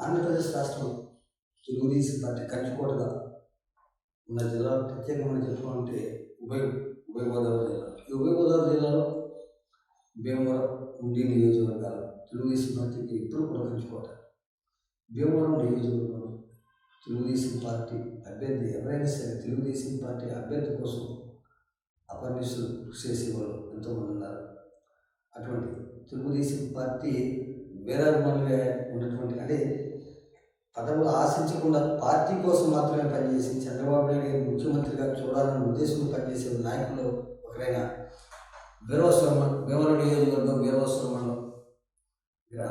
ఆంధ్రప్రదేశ్ రాష్ట్రం తెలుగుదేశం పార్టీ కంచుకోటగా ఉన్న జిల్లా ప్రత్యేకంగా చెప్పుకుంటే ఉభయ ఉభయ గోదావరి జిల్లా. ఈ ఉభయ గోదావరి జిల్లాలో భీమవరం, ఉండి నియోజకవర్గాలు తెలుగుదేశం పార్టీకి ఎప్పుడు కూడా కంచుకోట. భీమవరం నియోజకవర్గంలో తెలుగుదేశం పార్టీ అభ్యర్థి ఎవరైనా సరే తెలుగుదేశం పార్టీ అభ్యర్థి కోసం అపర్నిషులు కృషి చేసేవాళ్ళు ఎంతోమంది ఉన్నారు. అటువంటి తెలుగుదేశం పార్టీ వేరాభిమానులుగా ఉన్నటువంటి, అంటే పదవులు ఆశించకుండా పార్టీ కోసం మాత్రమే పనిచేసి చంద్రబాబు నాయుడు గారిని ముఖ్యమంత్రిగా చూడాలనే ఉద్దేశంతో పనిచేసే నాయకులు ఒకరైన వీరవస్వరం, భీమవరం నియోజకవర్గం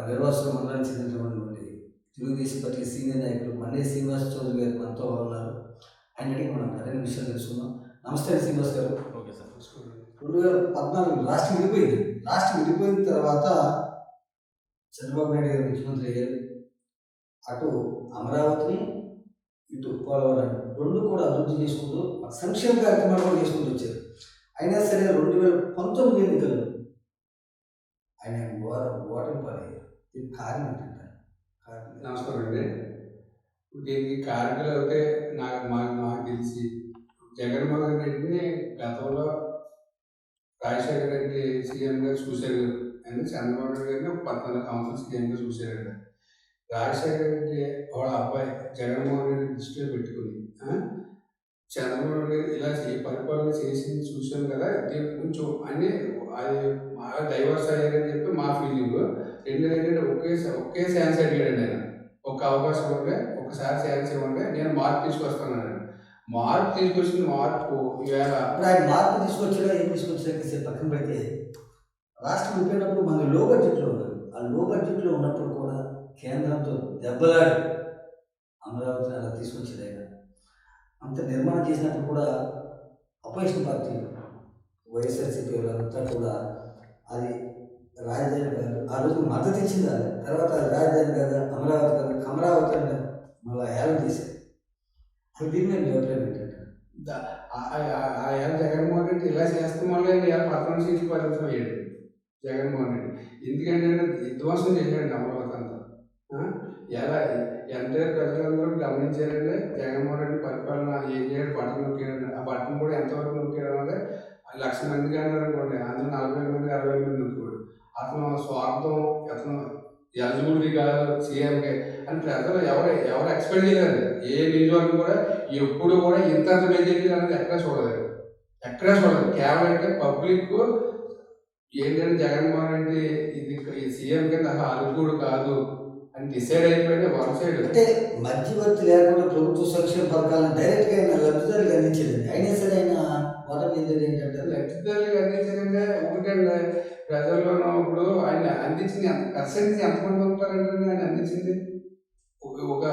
వీరవస్వరం మండలానికి చెందినటువంటి తెలుగుదేశం పార్టీ సీనియర్ నాయకులు మన్నే శ్రీనివాస్ చౌదరి గారు మనతో ఉన్నారు. ఆయన అడిగి మనం మరిన్ని విషయాలు తెలుసుకుందాం. నమస్తే శ్రీనివాస్ గారు. Okay sir. 2014 రాష్ట్రం విడిపోయింది. రాష్ట్రం విడిపోయిన తర్వాత చంద్రబాబు నాయుడు గారు ముఖ్యమంత్రి అయ్యారు. అటు అమరావతిని, ఇటు పోలవరం రెండు కూడా అభివృద్ధి చేసుకుంటూ సంక్షేమ కార్యక్రమాలు కూడా చేసుకుంటూ వచ్చారు. అయినా సరే 2019 ఎన్నికల్లో ఆయన ఓటమి పాలయ్యారు. దీనికి కారణం ఏంటంటే? నమస్కారం అండి. దీనికి కారణాలు అయితే నాకు తెలిసి జగన్మోహన్ రెడ్డిని గతంలో రాజశేఖర రెడ్డి సీఎంగా చూశారు అని, చంద్రబాబు నాయుడు గారిని 14 సంవత్సరాలు సీఎంగా చూశారు. రాజశేఖర రెడ్డి వాళ్ళ అబ్బాయి జగన్మోహన్ రెడ్డి దృష్టిలో పెట్టుకుని చంద్రబాబు నాయుడు ఇలా పరిపాలన చేసి చూసాం కదా, దీనికి కొంచెం అన్నీ అది డైవర్స్ అయ్యారని చెప్పి మా ఫీలింగ్. రెండోది ఏంటంటే ఒకే ఛాన్స్ అడిగాడండి ఆయన. ఒక అవకాశం ఉంటే ఒకసారి ఛాన్స్ ఇవ్వండి, నేను మార్పు తీసుకొస్తాను. మార్పు తీసుకొచ్చిన మార్పు ఈవేళ ఆయన మార్పు తీసుకొచ్చాడో ఏం తీసుకొచ్చాక పక్కన పెడితే, రాష్ట్రం విడిపోయినప్పుడు మన లో బడ్జెట్లో ఉన్నారు. ఆ లో బడ్జెట్లో ఉన్నప్పుడు కూడా కేంద్రంతో దెబ్బలాడి అమరావతిని అలా తీసుకొచ్చేది ఆయన. అంత నిర్మాణం చేసినప్పుడు కూడా అపోజిషన్ పార్టీ వైఎస్ఆర్సీపీ వాళ్ళంతా కూడా అది రాజధాని కాదు, ఆ రోజు మద్దతు ఇచ్చింది. అది తర్వాత రాజధాని కాదు, అమరావతి కాదు, అమరావతి అంటే మళ్ళీ హేళన చేశారు. అసలు దీన్ని మీ అభిప్రాయం ఏంటంటే? జగన్మోహన్ రెడ్డి ఇలా చేస్తే మళ్ళీ 11 సీట్లు పరిమితం అయ్యాడు జగన్మోహన్ రెడ్డి. ఎందుకంటే విధ్వంసం చేశాడు అమరావతి అంతా. ఎలా ఎంటైర్ ప్రజలందరూ గమనించారంటే జగన్మోహన్ రెడ్డి పరిపాలన ఏం చేయడం, బట్టలు నొక్కాడు. ఆ బట్టలు కూడా ఎంతవరకు నొక్కాడు అంటే 1,00,000 మందికి అన్నారు అనుకోండి, అందులో 40 మంది 60 మంది నొక్కాడు. అతను స్వార్థం, అతను ఎలిజిబిలిటీ కాదు సీఎంకే అని ప్రజలు ఎవరు ఎక్స్పెక్ట్ చేయలేదు. ఏ నియోజకవర్గం కూడా ఎప్పుడు కూడా ఇంత మెజారిటీ అనేది ఎక్కడా చూడలేదు. కేవలం అంటే పబ్లిక్ ఏంటంటే జగన్మోహన్ రెడ్డి ఇది సీఎం కింద అర్హుడు కాదు అని డిసైడ్ అయిపోయింది. వన్ సైడ్ అంటే మధ్యవర్తి లేకుండా ప్రభుత్వ సంక్షేమ పథకాలను డైరెక్ట్గా ఆయన లబ్ధిదారులకు అందించలేదు. అయినా సరే ఆయన ఓటమి ఏంటంటే లబ్ధిదారులకు అందించారంటే ఒకటండి, ప్రజల్లోనూ ఇప్పుడు ఆయన అందించింది పర్సెంటేజ్ ఎంతమంది ఉంటారంటే ఆయన అందించింది ఒక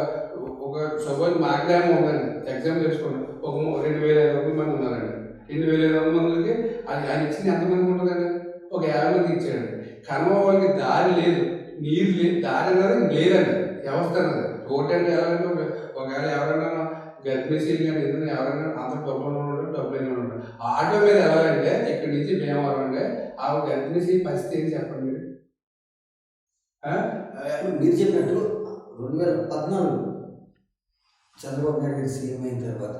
ఒక సపోజ్ మా గ్రామం ఉందండి, ఎగ్జామ్ చేసుకోండి, ఒక 2,500 మంది ఉన్నారండి. 2,500 మందికి ఆయన ఇచ్చింది ఎంతమందికి ఉంటుందండి? ఒక 50 మందికి ఇచ్చాడండి. కనవ వాళ్ళకి దారి లేదు, నీరు లేదు, దారి అన్నది లేదండి, వ్యవస్థ అన్నది. రోడ్డు అంటే ఎలాగంటే ఒకవేళ ఎవరైనా గర్భిణీ సీట్లు కానీ ఏదైనా ఎవరైనా అంత డబ్బులు డబ్బులైనా ఉంటారు. ఆటో మీద ఎలాగంటే ఇక్కడి నుంచి భీమవరం అంటే ఆ గర్భిణీ సీట్ పరిస్థితి ఏంటి చెప్పండి మీరు. మీరు చెప్పినట్టు 2014 చంద్రబాబు నాయుడు గారి సీఎం అయిన తర్వాత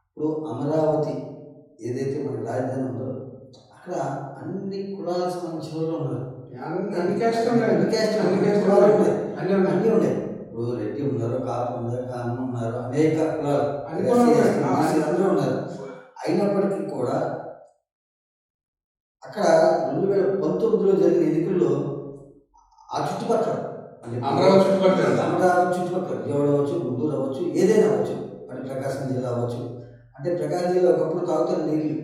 ఇప్పుడు అమరావతి ఏదైతే మన రాజధాని ఉందో అక్కడ అన్ని కులాలకు సంబంధించిన వాళ్ళు ఉన్నారు. అన్నీ ఉన్నాయి. ఇప్పుడు రెడ్డి ఉన్నారు, కాపు ఉన్నారు, కామ ఉన్నారు, అనేక కులాలు అందరూ ఉన్నారు. అయినప్పటికీ కూడా అక్కడ 2019లో జరిగిన ఎన్నికల్లో ఆ చుట్టుపక్కల అమరావతి చుట్టుపక్కల విజయవాడ అవ్వచ్చు, గుంటూరు అవ్వచ్చు, ఏదైనా అవ్వచ్చు, అంటే ప్రకాశం జిల్లా అవ్వచ్చు. అంటే ప్రకాశం జిల్లా ఒకప్పుడు తాగుతారు నీళ్ళు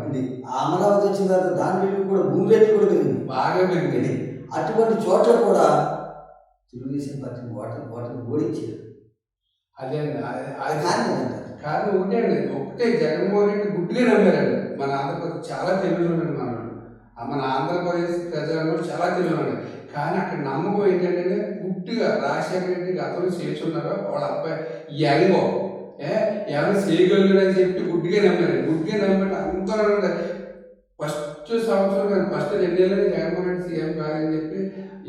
అండి. ఆ అమరావతి వచ్చిన తర్వాత దాని రేట్లు కూడా, భూమి రేట్లు కూడా పెరిగింది, బాగా పెరిగింది. అటువంటి చోట్ల కూడా తెలుగుదేశం పార్టీ ఓటమి ఓడించారు. అదే అండి, అది కారణం కారణం ఒకటే అండి. ఒకటే జగన్మోహన్ రెడ్డి గుడ్డిగా నమ్మారండి. మన ఆంధ్రప్రదేశ్ చాలా తెలియజేయండి. మన ఆంధ్రప్రదేశ్ ప్రజలందరూ చాలా తెలియజేయండి. కానీ అక్కడ నమ్మకం ఏంటంటే గుడ్డిగా రాజశేఖర రెడ్డి గతంలో చేస్తున్నారో వాళ్ళ అబ్బాయి యంగో ఎవరైనా చేయగలరు అని చెప్పి గుడ్డిగా నమ్మారండి. గుడ్డిగా నమ్మంటే అందరూ ఫస్ట్ సంవత్సరం కానీ ఫస్ట్ 2 ఏళ్ళని జగన్మోహన్ రెడ్డి సీఎం కాదని చెప్పి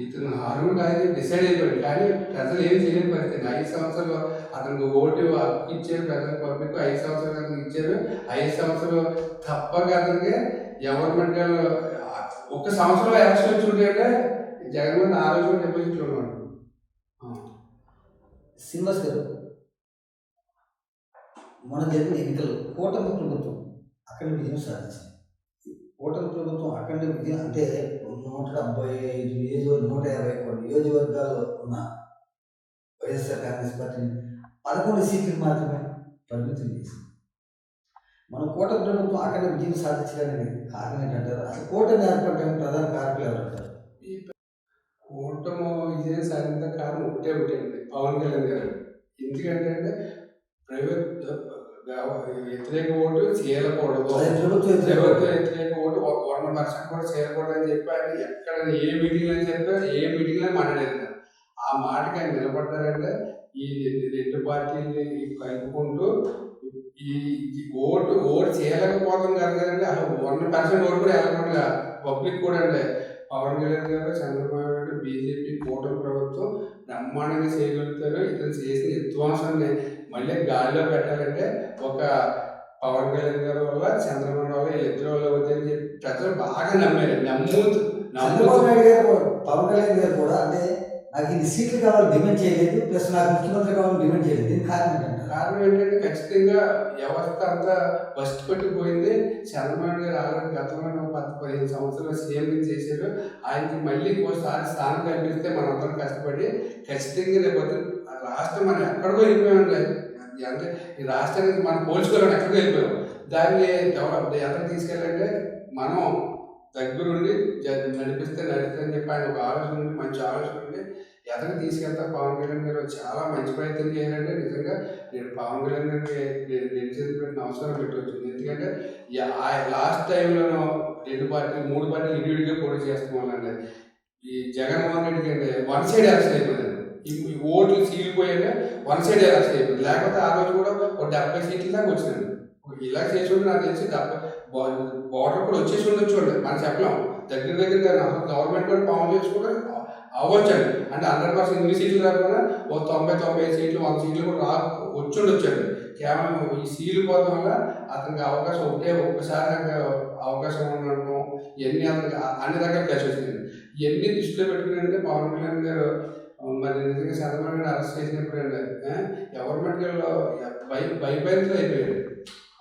ఇతను హార్మోన్ అది డిసైడ్ అయిపోయాడు. కానీ ప్రజలు ఏం చేయలేని పరిస్థితి. 5 సంవత్సరాలు అతనికి ఓటు హక్కు ఇచ్చారు ప్రజలు, పబ్లిక్ 5 సంవత్సరాలు అతనికి ఇచ్చారు. 5 సంవత్సరాలు తప్పక అతనికి గవర్నమెంట్ ఒక్క సంవత్సరంలో ఎలక్షన్ వచ్చి ఉంటే జగన్మోహన్ ఆ రోజు కూడా డిపాజిట్లో ఉన్నాడు. శ్రీనివాస్ గారు, మన జరిగిన ఎన్నికలు కూటమి ప్రభుత్వం అఖండ విజయం సాధించింది. కూటమి ప్రభుత్వం అఖండ విజయం అంటే 175 150 నియోజకవర్గాల్లో ఉన్న వైఎస్ఆర్ కాంగ్రెస్ పార్టీని 11 సీట్లకు మాత్రమే పరిమితం చేసింది. మన కూటమి ప్రభుత్వం అఖండ విజయం సాధించడానికి కారణం ఏంటంటారు? అసలు కూటమి ఏర్పడడానికి ప్రధాన కారకులు ఎవరంటారు? ఈ కూటమి విజయం సాధించడానికి కారణం ఒకటే అండి, పవన్ కళ్యాణ్ గారు. ఎందుకంటే ప్రైవేట్ వ్యతిరేక ఓటు చేయకూడదు, ప్రభుత్వ వ్యతిరేక ఓటు 1% కూడా చేయకూడదు అని చెప్పి ఆయన ఎక్కడ ఏ మీటింగ్ అని చెప్పారు, ఏ మీటింగ్లో మాట్లాడారు. ఆ మాటకి ఆయన నిలబడ్డారంటే ఈ రెండు పార్టీలని కలుపుకుంటూ ఈ ఓటు చేయలేకపోవడం కాదు కదండి, అసలు 1% ఓటు కూడా వెళ్ళకుండా పబ్లిక్ కూడా అంటే పవన్ కళ్యాణ్ గారు, చంద్రబాబు నాయుడు, బీజేపీ కూటమి ప్రభుత్వం బ్రహ్మాండంగా చేయగలుగుతారు. ఇతను చేసిన విధ్వంసాన్ని మళ్ళీ గాలిలో పెట్టాలంటే ఒక పవన్ కళ్యాణ్ గారి వల్ల, చంద్రబాబు వల్ల, వీళ్ళిద్దరి వల్ల అవుతాయని చెప్పి ప్రజలు బాగా నమ్మారు. చంద్రబాబు నాయుడు గారు, పవన్ కళ్యాణ్ గారు కూడా అంటే నాకు ఇది సీట్లు కావాలని డిమాండ్ చేయలేదు, ప్లస్ నాకు ముఖ్యమంత్రి కావాలని డిమాండ్ చేయలేదు. దీనికి కారణం ఏంటంటే ఖచ్చితంగా వ్యవస్థ అంతా ఫస్ట్ పెట్టిపోయింది. చంద్రబాబు గారు ఆల్రెడీ గతంలో 10-15 సంవత్సరాలు సీఎం చేశారు. ఆయనకి మళ్ళీ ఇంకోసారి స్థానం కల్పిస్తే మనందరం కష్టపడి ఖచ్చితంగా రేపు రాష్ట్రం మనం ఎక్కడికో వెళ్ళిపోయామండి. అంటే ఈ రాష్ట్రానికి మనం పోల్చుకోవాలని ఎక్కడికో వెళ్ళిపోయాం. దాన్ని డెవలప్ ఎక్కడికి తీసుకెళ్ళాలంటే మనం దగ్గరుండి నడిపిస్తే అని చెప్పి ఆయన ఒక ఆలోచన ఉండి, మంచి ఆలోచన ఉండి ఎదరికి తీసుకెళ్తారు. పవన్ కళ్యాణ్ గారు చాలా మంచి ప్రయత్నం చేయాలంటే నిజంగా నేను పవన్ కళ్యాణ్ గారికి రెండు చేతులు పెట్టిన అవసరం పెట్టవచ్చు. ఎందుకంటే లాస్ట్ టైంలోనూ 2 పార్టీలు 3 పార్టీలు ఇండివిడ్గా పోటీ చేస్తాం వల్లండి ఈ జగన్మోహన్ రెడ్డికి అంటే వన్ సైడ్ ఎలక్షన్ అయిపోయింది. ఈ ఓట్లు చీలిపోయాక వన్ సైడ్ ఎలక్షన్ అయిపోయింది. లేకపోతే ఆ రోజు కూడా ఒక 70 సీట్ల దాకా వచ్చినాడు. ఇలా చేసి ఉంటే నాకు తెలిసి బార్డర్ కూడా వచ్చేసి ఉండొచ్చు అండి, మనం చెప్పలేం. దగ్గర గవర్నమెంట్ కూడా పవన్ చేసుకోవడం అవ్వచ్చండి. అంటే 100% ఇన్ని సీట్లు రాకుండా ఓ 90-95 సీట్లు 100 సీట్లు కూడా వచ్చి ఉండొచ్చండి. కేవలం ఈ సీలు పోవడం వల్ల అతనికి అవకాశం ఒక్కసారి అవకాశం ఉండటం, ఇవన్నీ అతనికి అన్ని రకాల కలిసి వచ్చింది. ఇవన్నీ దృష్టిలో పెట్టుకుని పవన్ కళ్యాణ్ గారు మరి నిజంగా చంద్రబాబు నాయుడు అరెస్ట్ చేసినప్పుడు అండి గవర్నమెంట్లో భయభయంతో అయిపోయాడు.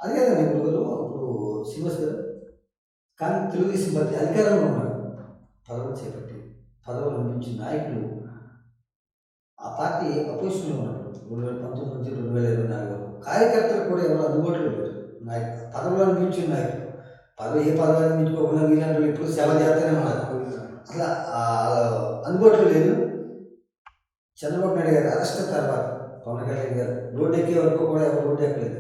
అది కదండి ఇప్పుడు శ్రీనివాస్ గారు. కానీ తెలుగుదేశం పార్టీ అధికారంలో ఉన్నారు, పదవులు చేపట్టి పదవులు అనిపించిన నాయకులు ఆ పార్టీ అపోజిషన్లో ఉన్నప్పుడు 2019 నుంచి 2024 వరకు కార్యకర్తలు కూడా ఎవరు అందుబాటులో లేరు. నాయకులు పదవులు అనిపించిన నాయకులు ఏ పదవి అనిపించుకోకుండా వీళ్ళంటే ఇప్పుడు సేవ చేస్తూనే ఉన్నారు. అట్లా అందుబాటులో లేదు. చంద్రబాబు నాయుడు గారు అరెస్ట్ తర్వాత పవన్ కళ్యాణ్ గారు రోడ్డు ఎక్కే వరకు కూడా ఎవరు రోడ్డు ఎక్కలేదు.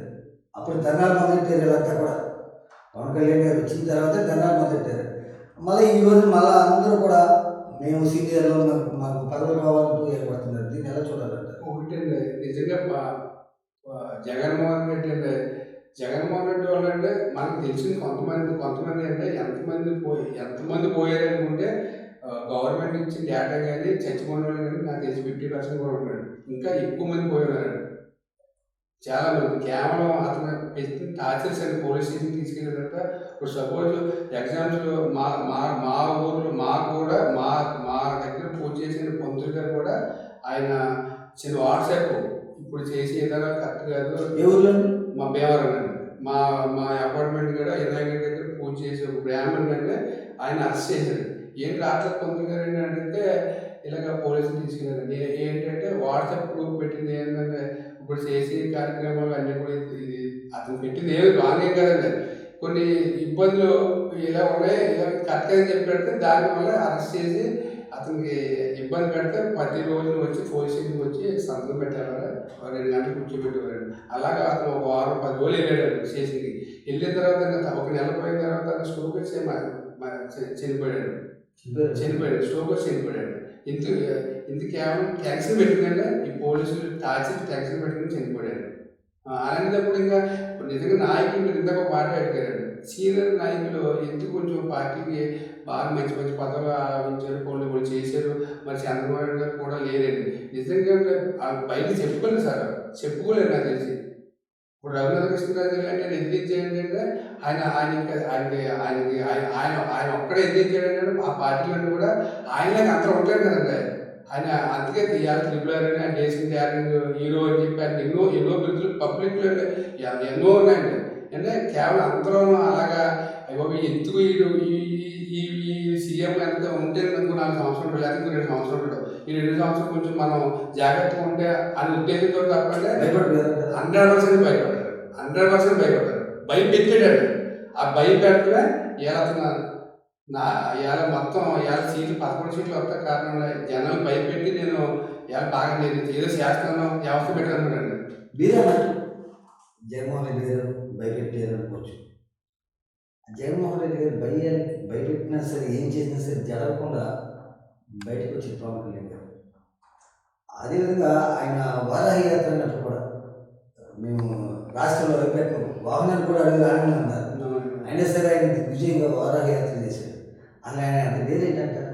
అప్పుడు ధర్నాలు మొదలెట్టారు. వీళ్ళంతా కూడా పవన్ కళ్యాణ్ గారు వచ్చిన తర్వాత ధర్నాలు మొదలెట్టారు. మళ్ళీ ఈ రోజు మళ్ళీ అందరూ కూడా మేము సీనియర్లో మాకు పదవులు కావాలంటూ ఏర్పడుతున్నారు. దీన్ని ఎలా చూడాలంటే ఒకటండి, నిజంగా జగన్మోహన్ రెడ్డి వల్ల అంటే మనకు తెలిసింది కొంతమంది అంటే ఎంతమంది పోయారు అనుకుంటే గవర్నమెంట్ ఇచ్చిన డేటా కానీ చచ్చిపోయిన వాళ్ళు కానీ నాకు తెలిసి 50% కూడా ఉంటాడు. ఇంకా ఎక్కువ మంది పోయినారండి. చాలా మంది కేవలం అతను పెట్టిన టార్చర్స్ అని పోలీస్ స్టేషన్ తీసుకెళ్ళిన తర్వాత ఇప్పుడు సపోజ్ ఎగ్జామ్స్లో మా ఊర్లో మా దగ్గర పూజ చేసిన పంతులు గారు కూడా ఆయన చిన్న వాట్సాప్ ఇప్పుడు చేసి ఏదైనా కరెక్ట్ కాదు. ఏ ఊర్లో? మా భీమవరం అండి. మా అపార్ట్మెంట్ కూడా వినాయక దగ్గర పూజ చేసి ఒక బ్రాహ్మణ్ అంటే ఆయన అరెస్ట్ చేశారు. ఏంటి రాత్రి పంతులు గారు ఏంటంటే ఇలాగ పోలీసులు తీసుకెళ్ళారండి. ఏంటంటే వాట్సాప్ గ్రూప్ పెట్టింది ఏంటంటే ఇప్పుడు చేసే కార్యక్రమాలు అన్నీ కూడా ఇది అతను పెట్టింది ఏమి రాంగ్ ఏం కదండి. కొన్ని ఇబ్బందులు ఇలా ఉన్నాయి, ఇలా కరెక్ట్గా చెప్పి పెడితే దానివల్ల అరెస్ట్ చేసి అతనికి ఇబ్బంది పెడితే 10 రోజులు వచ్చి పోలీస్ స్టేషన్కి వచ్చి సంతకం పెట్టేవారు. 2 గంటలు కూర్చోబెట్టేవారండి. అలాగా అతను ఒక వారం 10 రోజులు వెళ్ళాడు స్టేషన్కి. వెళ్ళిన తర్వాత ఒక నెల పోయిన తర్వాత స్ట్రోక్ వచ్చి చనిపోయాడు. స్ట్రోక్ వచ్చి చనిపోయాడు. ఇంత కేవలం ట్యాక్సీ పెట్టిందంటే ఈ పోలీసులు ట్యాక్సీ పెట్టుకుని చనిపోయాడు. అలాంటప్పుడు ఇంకా నిజంగా నాయకులు ఇంతకు మాట అడిగారండి. సీనియర్ నాయకులు ఎందుకు కొంచెం పార్టీకి బాగా మంచి మంచి పదవులు ఆవించారు, కొన్ని చేశారు. మరి చంద్రబాబు నాయుడు గారు కూడా లేరండి. నిజంగా బయట చెప్పుకోలేదు సార్, చెప్పుకోలేదు నాకు తెలిసి. ఇప్పుడు రఘునాథ కృష్ణరాజు గారు అంటే ఎదిరించేయండి అంటే ఆయన ఆయన ఇంకా ఆయనకి ఆయనకి ఆయన ఆయన ఆయన ఒక్కడే ఎదిరించాడంటే ఆ పార్టీలన్నీ కూడా ఆయనకి అంతా ఉంటారు కదండి. ఆయన అందుకే ఇవాళ ట్రిపుల్ ఆర్ అని, ఆయన చేసిన త్యాగం హీరో అని చెప్పి ఆయన ఎన్నో ఎన్నో బిరుదులు పబ్లిక్లో ఎన్నో ఉన్నాయండి. అంటే కేవలం అందరూ అలాగా అయ్యో ఎందుకు ఈ సీఎం ఎంత ఉంటే ఇంకో 4 సంవత్సరాలు లేకపోతే ఇంకో 2 సంవత్సరాలు ఉంటాడు, ఈ 2 సంవత్సరాలు కొంచెం మనం జాగ్రత్తగా ఉంటే అనే ఉద్దేశంతో తప్పంటే 100% భయపడతారు, 100% భయపడతారు. భయం పెట్టాడు. ఆ భయం పెడితే ఇవాళ మొత్తం ఇవాళ సీట్లు 11 సీట్లు వస్తాయి కారణం జనాలు భయపెట్టి నేను ఇవాళ బాగా నేను ఏదో చేస్తాను వ్యవస్థ పెట్టాను. మీరే జగన్మోహన్ రెడ్డి గారు భయపెట్టారు అనుకోవచ్చు. జగన్మోహన్ రెడ్డి గారు భయపెట్టినా సరే ఏం చేసినా సరే జరగకుండా బయటకు వచ్చే పవన్ కళ్యాణ్ గారు. అదేవిధంగా ఆయన వారాహి యాత్ర అన్నట్టు కూడా మేము రాష్ట్రంలో భయపెట్టాం, వాహనాలు కూడా అడుగు రాని అన్నారు. అయినా సరే ఆయన విజయంగా వారాహి యాత్ర చేశారు. అలా ఆయన అది వేరేంటంటారు.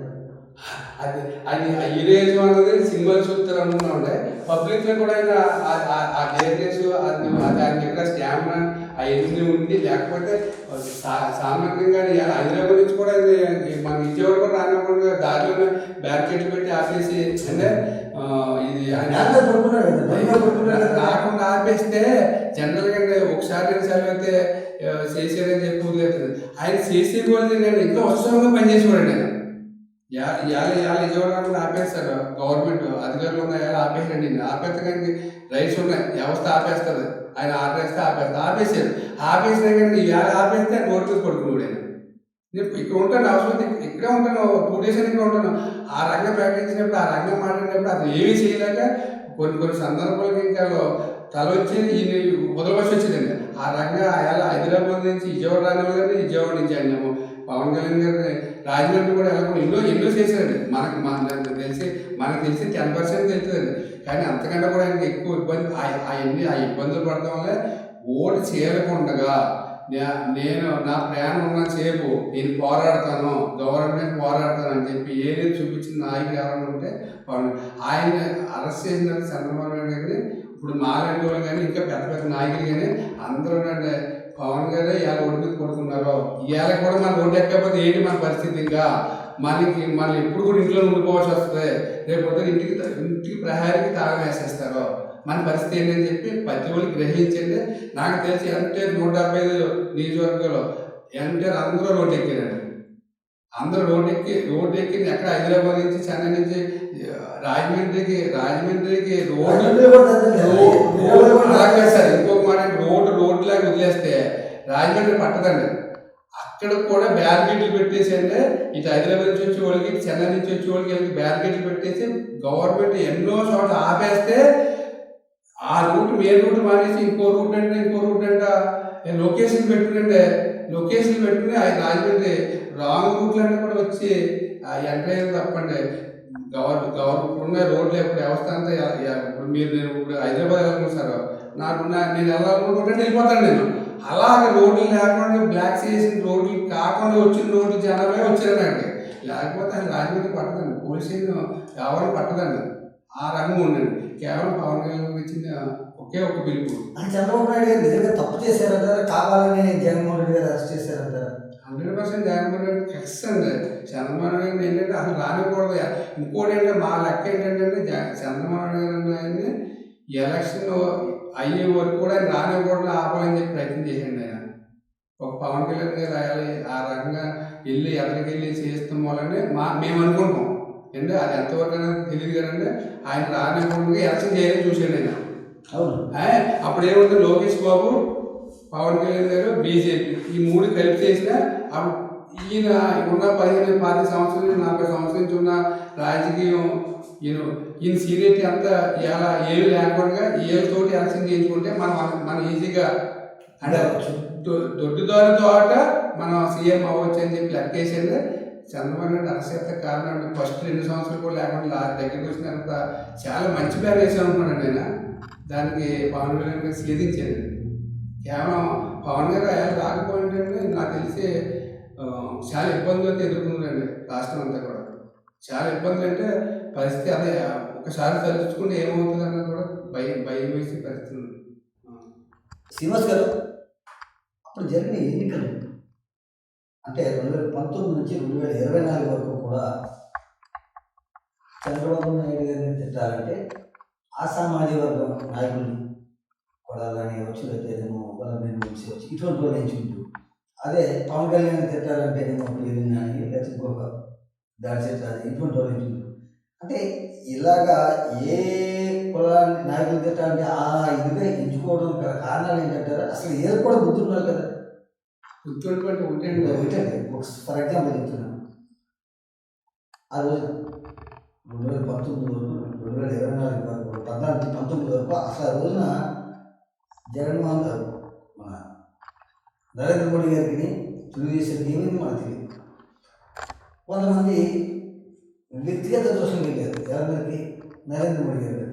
అది అది హీరోయిజం అన్నది సినిమాలు చూస్తారు అనుకున్నాండే, పబ్లిక్లో కూడా ఆయన ఆ డేర్నెస్ అది ఆయన దగ్గర స్టామినా అవన్నీ ఉండి, లేకపోతే సామాన్యంగా హైదరాబాద్ నుంచి కూడా మన విజయవాడ కూడా రానివ్వకుండా దారిలో బ్యారికేడ్లు పెట్టి ఆపేసి అంటే ఇది రాకుండా ఆపేస్తే జనరల్గా ఒకసారి 2 సార్లు అయితే చేసేదని చెప్పి వదిలేస్తుంది. ఆయన చేసే వాళ్ళు నేను ఇంకా ఉత్సాహంగా పనిచేసేవాడు. నేను విజయవాడ ఆపేస్తారు, గవర్నమెంట్ అధికారులు ఉన్నాయి ఆపేసండి. ఆపేస్తే రైట్స్ ఉన్నాయి, వ్యవస్థ ఆపేస్తుంది. ఆయన ఆపేస్తే ఆపేసారు. ఆపేసినా కానీ ఇవాళ ఆపేస్తే ఆయన ఓటు మీద పడుకున్నాడు. నేను ఇక్కడ ఉంటాను, అవసరం ఇక్కడే ఉంటాను, 2 days అని ఇక్కడ ఉంటాను. ఆ రంగం ప్రకటించినప్పుడు, ఆ రంగం మాట్లాడినప్పుడు అది ఏమీ చేయలేక కొన్ని సందర్భాలకి ఇంకా తల వచ్చి ఈయన వదలవలసి వచ్చిందండి. ఆ రంగా అలా హైదరాబాద్ నుంచి విజయవాడ రానివ్వలేదండి, విజయవాడ నుంచి ఆయన పవన్ కళ్యాణ్ గారిని రాజమండ్రి కూడా ఎన్నో చేశారండి. మనకు తెలిసి 10% తెలుస్తుందండి. కానీ అంతకంటే కూడా ఆయనకి ఎక్కువ ఇబ్బంది ఆ ఇబ్బందులు పడటం వల్లే ఓటు చేయకుండా నేను నా ప్రయాణం ఉన్న సేపు నేను పోరాడతాను, గవర్నమెంట్ పోరాడతాను అని చెప్పి ఏదైతే చూపించిన నాయకులు ఎవరైనా ఉంటే ఆయన అరెస్ట్ చేసిన చంద్రబాబు నాయుడు గారిని ఇప్పుడు మాలాంటి వాళ్ళు కానీ ఇంకా పెద్ద నాయకులు కానీ అందరూ పవన్ గారే ఇవాళ ఓటు మీద కొడుతున్నారు. ఇవాళ కూడా మన ఓటు ఎక్కకపోతే ఏంటి మన పరిస్థితి? ఇంకా మళ్ళీ ఎప్పుడు కూడా ఇంట్లో ఉండిపోవాల్సి వస్తుంది. రేపు ఇంటికి ప్రహారీకి తాళం వేసేస్తారు. మన పరిస్థితి ఏంటని చెప్పి ప్రతి ఒక్కరికి గ్రహించండి. నాకు తెలిసి ఎన్టీఆర్ 175 నియోజకవర్గాలు ఎన్టీఆర్ అందరూ రోడ్డు ఎక్కారండి. అందరూ రోడ్డు ఎక్కి ఎక్కడ హైదరాబాద్ నుంచి చెన్నై నుంచి రాజమండ్రికి అలాగే సార్. ఇంకొక మాట రోడ్లాగా వదిలేస్తే రాజమండ్రి పట్టదండి. అక్కడ కూడా బ్యారికేడ్లు పెట్టేసి అంటే ఇటు హైదరాబాద్ నుంచి వచ్చే వాళ్ళకి, చెన్నై నుంచి వచ్చే వాళ్ళకి బ్యారికేడ్లు పెట్టేసి గవర్నమెంట్ ఎన్నో చోట్ల ఆపేస్తే ఆ మెయిన్ రూట్ మానేసి ఇంకో రూట్ అంటే లొకేషన్ పెట్టుకుంటే రాజమండ్రి రాంగ్ రూట్లన్నీ కూడా వచ్చి ఎంటర్ తప్పండి. గవర్నమెంట్ ఉన్న రోడ్లు ఎప్పుడు వ్యవస్థ అంతా ఇప్పుడు నేను ఇప్పుడు హైదరాబాద్ వెళ్ళాలనుకుంటారు, నేను వెళ్ళాలనుకుంటే వెళ్ళిపోతాను. నేను అలాగే రోడ్లు లేకుండా బ్లాక్ చేసిన రోడ్లు కాకుండా వచ్చిన రోడ్లు జనాలే వచ్చారండి. లేకపోతే ఆయన రాజమండ్రి పట్టదండి, పోలీస్ స్టేషన్ ఎవరు పట్టదండి. ఆ రంగం ఉండండి. కేవలం పవన్ కళ్యాణ్ ఇచ్చిన ఒకే ఒక పిలుపు. చంద్రబాబు నాయుడు గారు నిజంగా తప్పు చేశారంటారా, కావాలని జగన్మోహన్ రెడ్డి గారు అరెస్ట్ చేశారంటారా? 100% జగన్మోహన్ రెడ్డి కరెక్ట్ అండి. చంద్రబాబు నాయుడు ఏంటంటే అసలు రానికూడదు. ఇంకోటి ఏంటంటే మా లెక్క ఏంటంటే చంద్రబాబు నాయుడు ఆయన్ని ఎలక్షన్ అయ్యే వరకు కూడా ఆయన రానివ్వకూడదు, ఆపాలని చెప్పి ప్రయత్నం చేయండి. ఆయన ఒక పవన్ కళ్యాణ్ గారు రాయాలి ఆ రకంగా ఎక్కడికి చేస్తాం వాళ్ళని మేము అనుకుంటాం. అంటే అది ఎంతవరకు అనేది తెలియదు కదండి. ఆయన రానివ్వకుండా ఎలక్షన్ చేయాలని చూశాడు ఆయన. అవును. అప్పుడు ఏముంది, లోకేష్ బాబు, పవన్ కళ్యాణ్ గారు, బీజేపీ ఈ 3 కలిపి చేసిన ఈయన ఉన్న 15-20 సంవత్సరాల నుంచి 40 సంవత్సరాల నుంచి ఉన్న రాజకీయం ఈయన సీనియర్టీ అంతా ఇలా ఏమి లేకుండా వీళ్ళతోటి ఎలక్షన్ చేయించుకుంటే మనం ఈజీగా అంటే దొడ్డుదారితో మనం సీఎం అవ్వచ్చు అని చెప్పి లెక్కేసేది. చంద్రబాబు నాయుడు అరెస్ట్ కారణం ఫస్ట్ 2 సంవత్సరాలు కూడా లేకుండా దగ్గరికి వచ్చినంత చాలా మంచి ప్లాన్ వేసాను అనుకున్నాను నేను. దానికి పవన్ కళ్యాణ్ గారు స్లీదించాను. కేవలం పవన్ గారు ఆయన రాకపోయింటే నాకు తెలిసి చాలా ఇబ్బందులు ఎదుర్కొందండి రాష్ట్రం అంతా కూడా. చాలా ఇబ్బందులు అంటే పరిస్థితి అదే ఒకసారి తలుచుకుంటే ఏమవుతుంది అన్నది కూడా భయం వేసే పరిస్థితి ఉంది. శ్రీనివాస్ గారు, అప్పుడు జరిగిన ఎన్నికలు అంటే 2019 నుంచి 2024 వరకు కూడా చంద్రబాబు నాయుడు గారిని తిట్టాలంటే ఆ సామాజిక వర్గం నాయకుల్ని కొడాలని వచ్చేదేమో బలమైన వంశీ వచ్చి ఇటువంటి వాళ్ళు ఎంచుకుంటూ, అదే పవన్ కళ్యాణ్ తిట్టాలంటేనేమో పేరుని అని లేకపోతే ఇంకొక దాడిసేట్ రాజు ఇటువంటి వాళ్ళు ఎంచుకుంటూ, అంటే ఇలాగా ఏ కులాన్ని నాయకులు తిట్టాలంటే ఆ ఇదిగా ఎంచుకోవడం గల కారణాలు ఏంటంటారా? అసలు ఏది కూడా బుద్ధి ఉండాలి కదా. గుర్తుపెట్టుకుంటే ఒకటండి, ఫర్ ఎగ్జాంపుల్ చెప్తున్నాను. ఆ రోజు 2019 వరకు 2024 వరకు 14-19 వరకు అసలు ఆ రోజున జగన్మోహన్ మన నరేంద్ర మోడీ గారికి తెలుగుదేశానికి ఏమైంది మనకు తెలియదు. కొంతమంది వ్యక్తిగత దోషం వెళ్ళారు ఎవరికి, నరేంద్ర మోడీ గారు.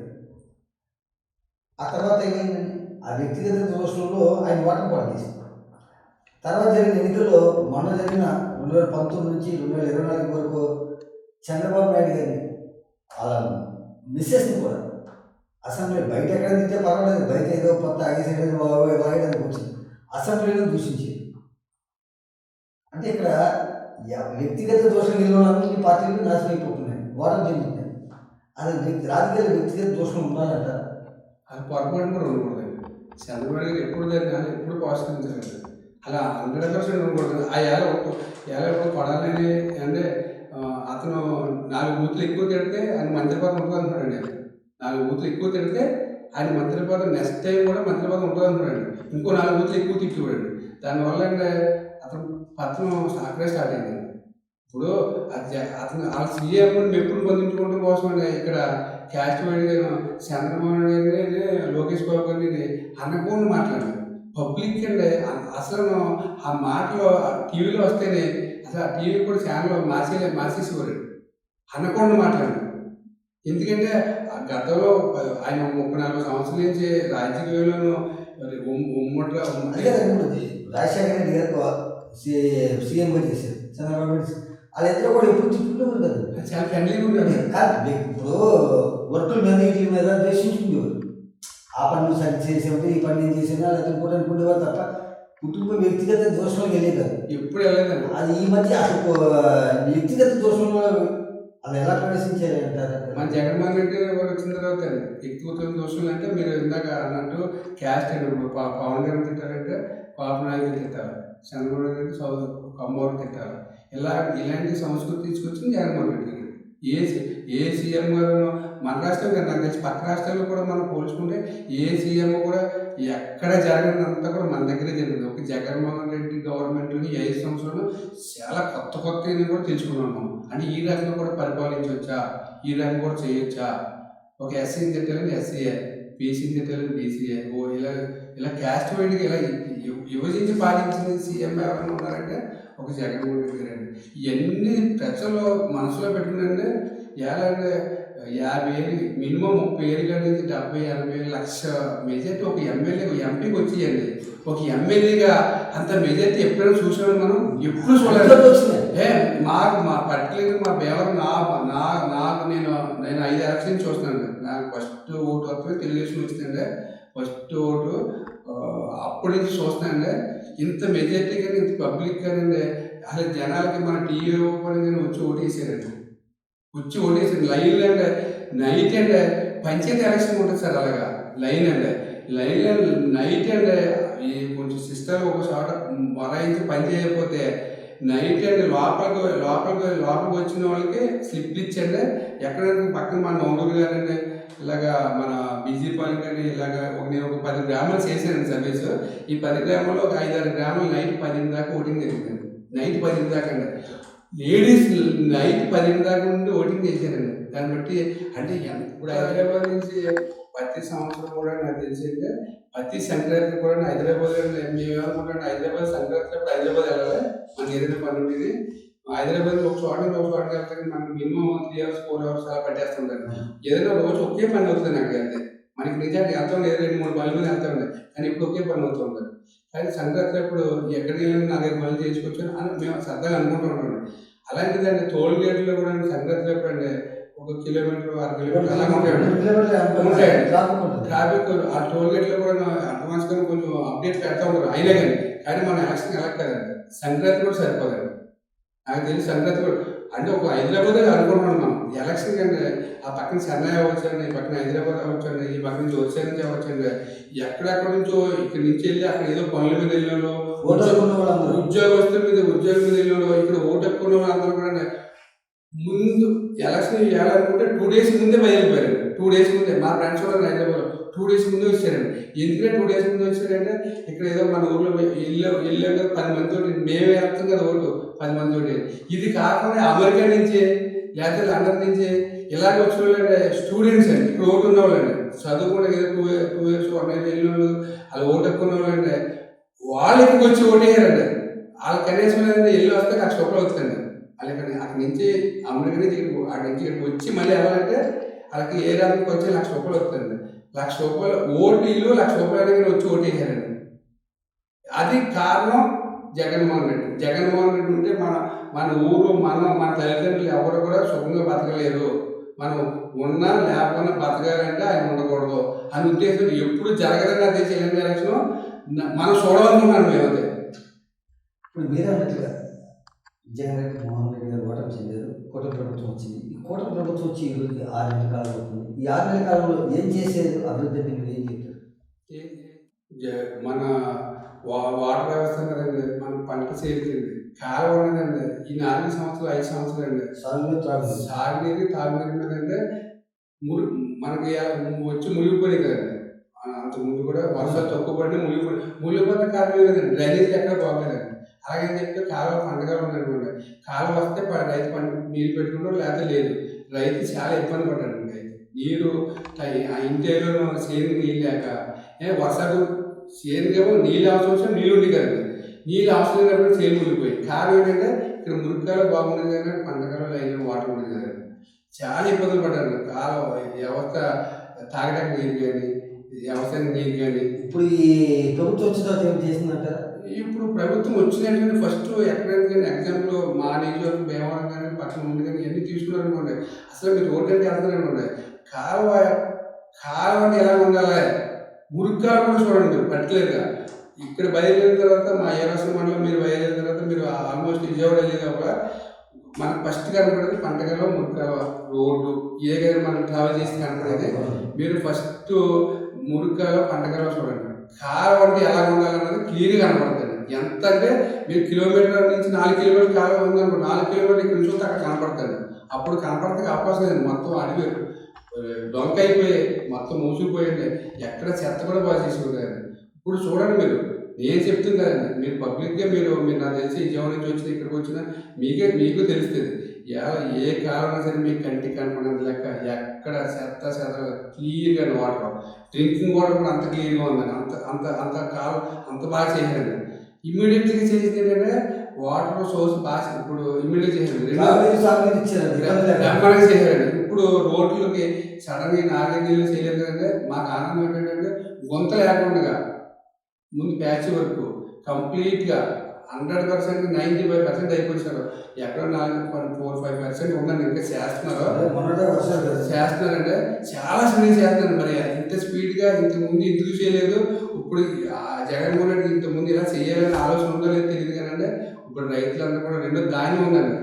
ఆ తర్వాత ఏమైందండి, ఆ వ్యక్తిగత దోషంలో ఆయన ఓటమి పాటు చేసింది. తర్వాత జరిగిన ఎన్నికల్లో మొన్న జరిగిన 2019 నుంచి 2024 వరకు చంద్రబాబు నాయుడు గారిని అలా మిస్సెస్ని కూడా అసెంబ్లీ బయట ఎక్కడ తింటే పర్వాలేదు, బయట ఏదో కొత్త ఆగేసేయడం వాగడానికి వచ్చింది, అసెంబ్లీలో దూషించేది. అంటే ఇక్కడ వ్యక్తిగత దోషం గెలవాలని పార్టీలు నాశనం అయిపోతున్నాయి, వాడడం చెందుతున్నాయి. అది రాజకీయాలు వ్యక్తిగత దోషం ఉండాలంట. అది పొరపాటు కూడా ఉండకూడదండి. చంద్రబాబు గారు ఎప్పుడు దాన్ని ఎప్పుడు ప్రోత్సహించాలండి. అలా 100% ఉండకూడదు. ఆ ఏళ్ళ కొడాలని అంటే అతను 4 బూతులు ఎక్కువ తిడితే ఆయన మంత్రి పదవి ఉంటుంది అంటున్నాడండి. 4 బూతులు ఎక్కువ తిడితే ఆయన మంత్రి పదవి నెక్స్ట్ టైం కూడా మంత్రి పదవి ఉంటుంది అంటున్నాడండి. ఇంకో 4 బూతులు ఎక్కువ తిట్టేవాడండి. దానివల్ల అంటే అతను పత్రం అక్కడే స్టార్ట్ అయింది. ఇప్పుడు అతను ఆ సీఎం మెప్పులు పొందించుకోవడం కోసం అండి ఇక్కడ క్యాస్ట్ వైడ్గా చంద్రబాబు నాయుడు లోకేష్ బాబు గారిని అనకుండా మాట్లాడారు. పబ్లిక్ అండి అసలు ఆ మాటలు టీవీలో వస్తేనే అసలు ఆ టీవీ కూడా ఛానల్ మార్చేసేవారు అనకుండా మాట్లాడారు. ఎందుకంటే గతంలో ఆయన 30-40 సంవత్సరాల నుంచి రాజకీయాలను ఉమ్మడిగా రాజశేఖర రెడ్డి గారు సీఎంగా చేశారు, చంద్రబాబు నాయుడు వాళ్ళిద్దరూ కూడా ఎప్పుడు తిట్టుకునేవారు కదా, చాలా ఫ్రెండ్లీగా ఉండేది కాదు. ఇప్పుడు వర్కుల మీద వీటి మీద ద్వేషించుకునేవారు. ఆ పని నువ్వు సరి చేసేవాడు, ఈ పని నేను చేసినా లేకపోతే కూడా అనుకునేవారు తప్ప కుటుంబ వ్యక్తిగత దోషంలోకి వెళ్ళే కాదు. ఎప్పుడు వెళ్ళలేదండి. అది ఈ మధ్య అసలు వ్యక్తిగత దోషంలో అది ఎలా ప్రవేశించారు అంటారు? మన జగన్మోహన్ రెడ్డి గారు వచ్చిన తర్వాత వ్యక్తిగత దోషాలు అంటే మీరు ఇందాక అన్నట్టు క్యాస్ట్ అండి. ఇప్పుడు పవన్ గారిని తిట్టారంటే పాప నాయకులు తిట్టాలి, చంద్రబాబు నాయుడు కమ్మోరు తిట్టాలి. ఇలాంటి సంస్కృతి తీసుకొచ్చింది జగన్మోహన్ రెడ్డి గారు. ఏ సీఎం గారు మన రాష్ట్రం గారు నాకు తెలిసి పక్క రాష్ట్రాల్లో కూడా మనం పోల్చుకుంటే ఏ సీఎం కూడా ఎక్కడ జరగనంతా కూడా మన దగ్గరే జరిగింది. ఒక జగన్మోహన్ రెడ్డి గవర్నమెంట్లోని 5 సంవత్సరాలు చాలా కొత్త కూడా తెలుసుకున్నాము. అంటే ఈ రకంగా కూడా పరిపాలించవచ్చా, ఈ రకంగా కూడా చేయొచ్చా, ఒక ఎస్సీని తిట్టాలని ఎస్సీఏ, బీసీని తిట్టాలని బీసీఏ, ఇలా క్యాస్ట్ వైడ్గా ఇలా విభజించి పాలించిన సీఎం ఎవరైనా ఉన్నారంటే ఒక జగన్మోహన్ రెడ్డి గారు అండి. ఇవన్నీ ప్రజలు మనసులో పెట్టుకున్నారంటే ఏళ్ళంటే 50 ఏళ్ళు మినిమం 30 ఏళ్ళ నుంచి 70-80 లక్ష మెజార్టీ ఒక ఎంపీకి వచ్చేయండి. ఒక ఎమ్మెల్యేగా అంత మెజార్టీ ఎప్పుడైనా చూసామని మనం ఎప్పుడు చూడలేదు. మా పర్టికులర్గా మా బేవర్ నాకు నేను 5 ఎలక్షన్ చూస్తున్నాను. నాకు ఫస్ట్ ఓటు వస్తుంది తెలుగుదేశం వచ్చిందండి. ఫస్ట్ ఓటు అప్పటి నుంచి చూస్తున్నానండి. ఇంత మెజార్టీ కానీ ఇంత పబ్లిక్ కానండి అసలు జనాలకి మన టీవీ ఓపెన్ వచ్చి ఓటేసారండి. లైన్ అంటే నైట్ అంటే పంచాయతీ ఎలక్షన్ ఉంటుంది సార్. అలాగా లైన్ నైట్ అంటే ఈ కొంచెం సిస్టర్ ఒక చోట మొరాయించి పని చేయకపోతే నైట్ అంటే లోపలికి వచ్చిన వాళ్ళకి స్లిప్ ఇచ్చండి. ఎక్కడైనా పక్కన మన నోడూరు గారండి ఇలాగా మన బీజేపీ కానీ ఇలాగా నేను ఒక 10 గ్రామాలు చేశానండి సర్వీస్. ఈ 10 గ్రామాల్లో ఒక 5-6 గ్రామాలు నైట్ 10 దాకా ఓటింగ్ జరిగిందండి. నైట్ 10 దాకా అండి. లేడీస్ నైట్ 10 దాకా నుండి ఓటింగ్ చేశారండి. దాన్ని బట్టి అంటే ఇప్పుడు హైదరాబాద్ నుంచి ప్రతి సంవత్సరం కూడా నాకు తెలిసి అంటే ప్రతి సంక్రాంతి కూడా హైదరాబాద్ మేమేమనుకుంటాం హైదరాబాద్ సంక్రాంతి అప్పుడు హైదరాబాద్ వెళ్ళాలి, మనకి ఏదైనా పని ఉండేది. హైదరాబాద్ ఒక చోట వెళ్తే మనకి మినిమం 3 hours 4 hours అలా పట్టేస్తుంటారు. ఏదైనా రోజు ఒకే పని అవుతుంది నాకు. అయితే మనకి నిజానికి వెళ్తా ఉండేది 2-3 పనుల మీద వెళ్తా ఉండే, కానీ ఇప్పుడు ఒకే పని అవుతూ ఉంటుంది. కానీ సంక్రాంతి అప్పుడు ఎక్కడికి వెళ్ళినా 4-5 పనులు చేసుకోవచ్చు అని మేము సరదాగా అనుకుంటూ ఉంటాం. అలాంటిదండి టోల్ గేట్లో కూడా సంక్రాంతి అప్పుడు అండి 1 కిలోమీటర్ 1/2 కిలోమీటర్ అలా ఉంటాయండి ట్రాఫిక్. ఆ టోల్ గేట్లో కూడా అడ్వాన్స్గా కొంచెం అప్డేట్ పెడతా ఉంటారు అయినా కానీ మన యాక్షన్ ఎలా కదండి, సంక్రాంతి కూడా సరిపోదండి. నాకు తెలిసి సంక్రాంతి కూడా అంటే ఒక హైదరాబాద్ అనుకుంటున్నాం మనం ఎలక్షన్ కంటే ఆ పక్కన చెన్నై అవ్వచ్చండి, ఈ పక్కన హైదరాబాద్ అవ్వచ్చండి, ఈ పక్క నుంచి వచ్చే నుంచి అవ్వచ్చండి, ఎక్కడెక్కడ నుంచో ఇక్కడి నుంచి వెళ్ళి అక్కడ ఏదో పనుల మీద వెళ్ళినో ఉద్యోగస్తుల మీద ఉద్యోగం మీద వెళ్ళినో ఇక్కడ ఓటు ఎక్కువ వాళ్ళందరూ కూడా ముందు ఎలక్షన్ వేయాలనుకుంటే 2 days ముందే బయలుదేరారు. 2 days ముందే మా ఫ్రెండ్స్ వాళ్ళు హైదరాబాద్ 2 days ముందే వచ్చారండి. ఎందుకంటే 2 days ముందే వచ్చారంటే ఇక్కడ ఏదో మన ఊర్లో వెళ్ళాం కదా 10 మందితో మేమే వేస్తాం కదా ఓటు 10 మందితో. ఇది కాకుండా అమెరికా నుంచి లేకపోతే లండన్ నుంచి ఇలాగ వచ్చిన వాళ్ళంటే స్టూడెంట్స్ అండి, ఇక్కడ ఓటు ఉన్న వాళ్ళండి, చదువుకుంటే ఏదో 2 years 1 year వెళ్ళిన వాళ్ళు అలా ఓటు ఎక్కువ వాళ్ళంటే వాళ్ళు ఇక్కడికి వచ్చి ఓటేయారండి. వాళ్ళు కనీసం వెళ్ళి వస్తే ₹1,00,000 అవుతుందండి. వాళ్ళకి అక్కడి నుంచి అమెరికా నుంచి అక్కడి నుంచి ఇక్కడికి వచ్చి మళ్ళీ వెళ్ళాలంటే వాళ్ళకి ఏ రాత్రికి వచ్చి ₹1,00,000 వస్తుందండి. ₹1,00,000 ఓటు ఇల్లు ₹1,00,000 దగ్గర వచ్చి ఓటేసారండి. అది కారణం జగన్మోహన్ రెడ్డి. జగన్మోహన్ రెడ్డి ఉంటే మన ఊరు మన తల్లిదండ్రులు ఎవరు కూడా సుఖంగా బతకలేరు, మనం ఉన్నా లేకపోయినా బతకాలంటే ఆయన ఉండకూడదు అని ఉద్దేశం ఎప్పుడు జరగదని అదే చెల్లిన ఎలక్షన్ మనం చూడాలనుకున్నాను మేమైతే. ఇప్పుడు మీరే అన్నట్టుగా జగన్మోహన్ రెడ్డి గారు ఓటమి చెందారు, కూటమి ప్రభుత్వం వచ్చింది. ఈ కూటమి ప్రభుత్వం వచ్చి ఈరోజు 6 నెలల కాలం అవుతుంది. ఈ 6 నెలల కాలంలో ఏం చేసేది అభివృద్ధి అంటే మీరు ఏం చెప్తారు? మన వాటర్ వ్యవస్థ కదండి, మన పంట చేరుతుంది కాలం ఉన్నదండి. ఈ 4 సంవత్సరాలు 5 సంవత్సరాలు అండి సాగునీరు తాగునీరు మీద అంటే మనకి వచ్చి మునిగిపోయి కదండి. అంత ముందు కూడా వర్షాలు తక్కువ పడినా మునిగిపోయిన కారణం లేదండి, డ్రైనేజ్ ఎక్కడ బాగలేదండి. అలాగని చెప్పి కాలువ పంటకాలం ఉందనుకోండి, కాలువ వస్తే రైతు పంట నీళ్ళు పెట్టుకుంటాం లేకపోతే లేదు. రైతు చాలా ఇబ్బంది పడ్డాడు. రైతు నీరు ఆ ఇంటిలో సేను నీళ్ళు లేక వర్షాలు సేనుకేమో నీళ్ళు అవసరం వచ్చినా నీళ్ళు ఉండి కదండి, నీళ్ళు అవసరం లేనప్పుడు సేను మునిగిపోయి. కారణం ఏంటంటే ఇక్కడ మురికాలం బాగుండేది కానీ పంటకాలం లైన్ వాటర్ ఉండేది కదండి. చాలా ఇబ్బందులు పడ్డారు. కాలువ వ్యవస్థ తాగడానికి నీరు కానీ వ్యవసాయానికి నీరు కానీ. ఇప్పుడు ఈ ప్రభుత్వం వచ్చిన తర్వాత ఏం చేసిందంటారా? ఇప్పుడు ప్రభుత్వం వచ్చినట్టుగానే ఫస్ట్ ఎక్కడైనా కానీ ఎగ్జాంపుల్ మా నియోజకవర్గం భీమవరం కానీ పక్కన ఉంది కానీ ఇవన్నీ తీసుకున్నారు అనుకోండి, అసలు మీరు రోడ్డు అంటే వెళ్తారు అనుకోండి, కాలువ అంటే ఎలా ఉండాలి, మురికాలు కూడా చూడండి మీరు పర్టికులర్గా. ఇక్కడ బయలుదేరిన తర్వాత మా ఏరాసం మండలం మీరు బయలుదేరిన తర్వాత మీరు ఆల్మోస్ట్ విజయవాడ వెళ్ళేటప్పుడు మనకు ఫస్ట్ కనపడేది పంటగల మురికాల రోడ్డు. ఏ గది మనం ట్రావెల్ చేసి కనపడేది మీరు ఫస్ట్ మురికాల పంటగల చూడండి. కాలువ అంటే ఎలా ఉండాలన్నది క్లియర్గా కనపడుతుంది. ఎంత అంటే మీరు కిలోమీటర్ నుంచి 4 కిలోమీటర్ కాలువ ఉందనుకో, 4 కిలోమీటర్ ఇక్కడ చూస్తే అక్కడ కనపడుతుంది. అప్పుడు కనపడతానికి అవకాశం లేదు, మొత్తం అడిగి డొంక అయిపోయి మొత్తం మూసుకుపోయింది, ఎక్కడ చెత్త కూడా బాగా చేసుకుంటారు. ఇప్పుడు చూడండి మీరు, నేను చెప్తుంది కదండి, మీరు పబ్లిక్గా మీరు నాకు తెలిసి విజయవాడ నుంచి వచ్చిన ఇక్కడికి వచ్చినా మీకు తెలుస్తుంది. ఏ కాలం సరే మీకు కంటికి కనపడినంత లెక్క ఎక్కడ చెత్త క్లియర్గా వాటర్, డ్రింకింగ్ వాటర్ కూడా అంత క్లియర్గా ఉందండి. అంత కాలం అంత బాగా చేశారండి. ఇమ్మీడియట్గా చేసింది ఏంటంటే వాటర్ సోర్స్ బాగా ఇప్పుడు ఇమ్మీడియట్ చేశారు, చేశారండి. ఇప్పుడు రోడ్లకి సడన్గా 4 నీళ్ళు చేయలేదు కదంటే మాకు ఆనందం ఏంటంటే గుంత లేకుండా ముందు ప్యాచ్ వరకు కంప్లీట్గా 100% 95% అయిపోయినారు. ఎక్కడ 4-5% ఉందండి, ఇంకా చేస్తున్నారంటే చాలా స్పీడ్ చేస్తున్నారు. మరి ఇంత స్పీడ్గా ఇంతకుముందు ఎందుకు చేయలేదు? ఇప్పుడు జగన్మోహన్ రెడ్డి ఇంతకుముందు ఇలా చేయాలని ఆలోచన ఉందో లేదో తెలియదు కానీ అంటే ఇప్పుడు రైతులందరూ కూడా రెండో ధాన్యం ఉందండి,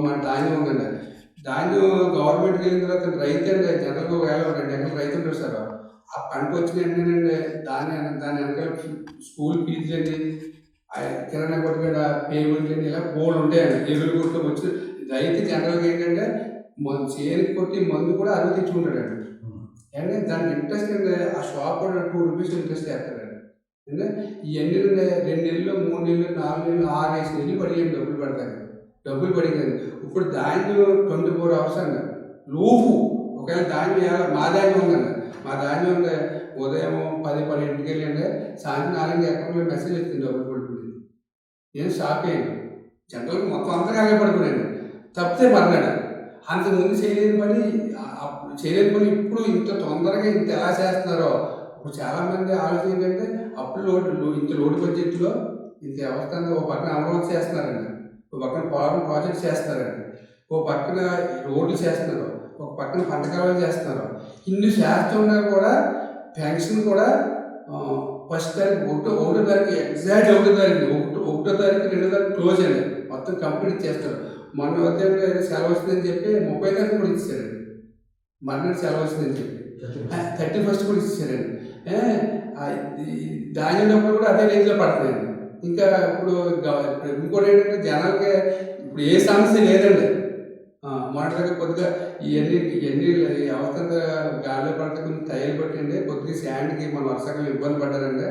మన ధాన్యం ఉందండి. ధాన్యం గవర్నమెంట్కి వెళ్ళిన తర్వాత రైతు అంటే జనరల్గా 1-2 ఎకరాలు రైతు ఉంటారు సార్. ఆ పంట వచ్చిన ఏంటంటే దాని వెనకాల స్కూల్ ఫీజు అండి, కిరాణా కొట్టు కూడా పేమెంట్ అండి, ఇలా బోర్డు ఉంటాయండి. ఎరువులు కొట్టు వచ్చి రైతు జనరల్గా ఏంటంటే చేనికి కొట్టి మందు కూడా అరువు తెచ్చుకుంటాడండి. అంటే దానికి ఇంట్రెస్ట్ అంటే ఆ షాప్ కూడా ₹2 ఇంట్రెస్ట్ చేస్తాడండి. అంటే ఇవన్నీ 2 నెలలు 3 నెలలు 4 నెలలు 6 నెలలు పడియండి, డబ్బులు పడింది. ఇప్పుడు ధాన్యం 24 hours అండి లోపు. ఒకవేళ ధాన్యం మా ధాన్యం ఉందండి, మా ధాన్యం ఉంటే ఉదయం 10-12కి వెళ్ళండి, సాయంత్రం 4 అకౌంట్లో మెసేజ్ వచ్చింది డబ్బులు పడిపోయింది. నేను షాక్ అయ్యాను. జనరల్గా మొత్తం అంతా కాగా పడిపోయాను, తప్పితే మర్నాడు. అంతకుముందు చేయలేని పని చేయలేని పని ఇప్పుడు ఇంత తొందరగా ఇంత ఎలా చేస్తున్నారో. ఇప్పుడు చాలామంది ఆలోచన ఏంటంటే అప్పుడు ఇంత లోటు బడ్జెట్లో ఇంత వ్యవస్థ అంతా ఒక పక్కన అమరావతి చేస్తున్నారండి, ఒక పక్కన పోలవరం ప్రాజెక్ట్ చేస్తున్నారండి, ఒక పక్కన రోడ్లు చేస్తున్నారు, ఒక పక్కన పంట కాలువలు చేస్తున్నారు. ఇన్ని చేస్తున్నా కూడా పెన్షన్ కూడా ఫస్ట్ తారీఖు ఒకటో తారీఖు ఎగ్జాక్ట్ ఒకటో తారీఖు ఒకటో తారీఖు 2వ తారీఖు క్లోజ్ అండి, మొత్తం కంప్లీట్ చేస్తారు. మొన్న ఉదయం సెలవు వస్తుందని చెప్పి 30 తారీఖు కూడా ఇచ్చారండి, మర్నాడు సెలవు వస్తుందని చెప్పి 31st కూడా ఇచ్చారండి. ధాన్యం డబ్బులు కూడా అదే రేంజ్లో పడుతున్నాయండి. ఇంకా ఇప్పుడు ఇంకోటి ఏంటంటే జనాలకి ఇప్పుడు ఏ సమస్య లేదండి. మొన్నటిదాకా కొద్దిగా ఇవన్నీ వ్యవస్థ గాలిలో పడితే కొంచెం తయారు పట్టండి, కొద్దిగా శాండ్కి మన వర్షాకాలం ఇబ్బంది పడ్డారండి.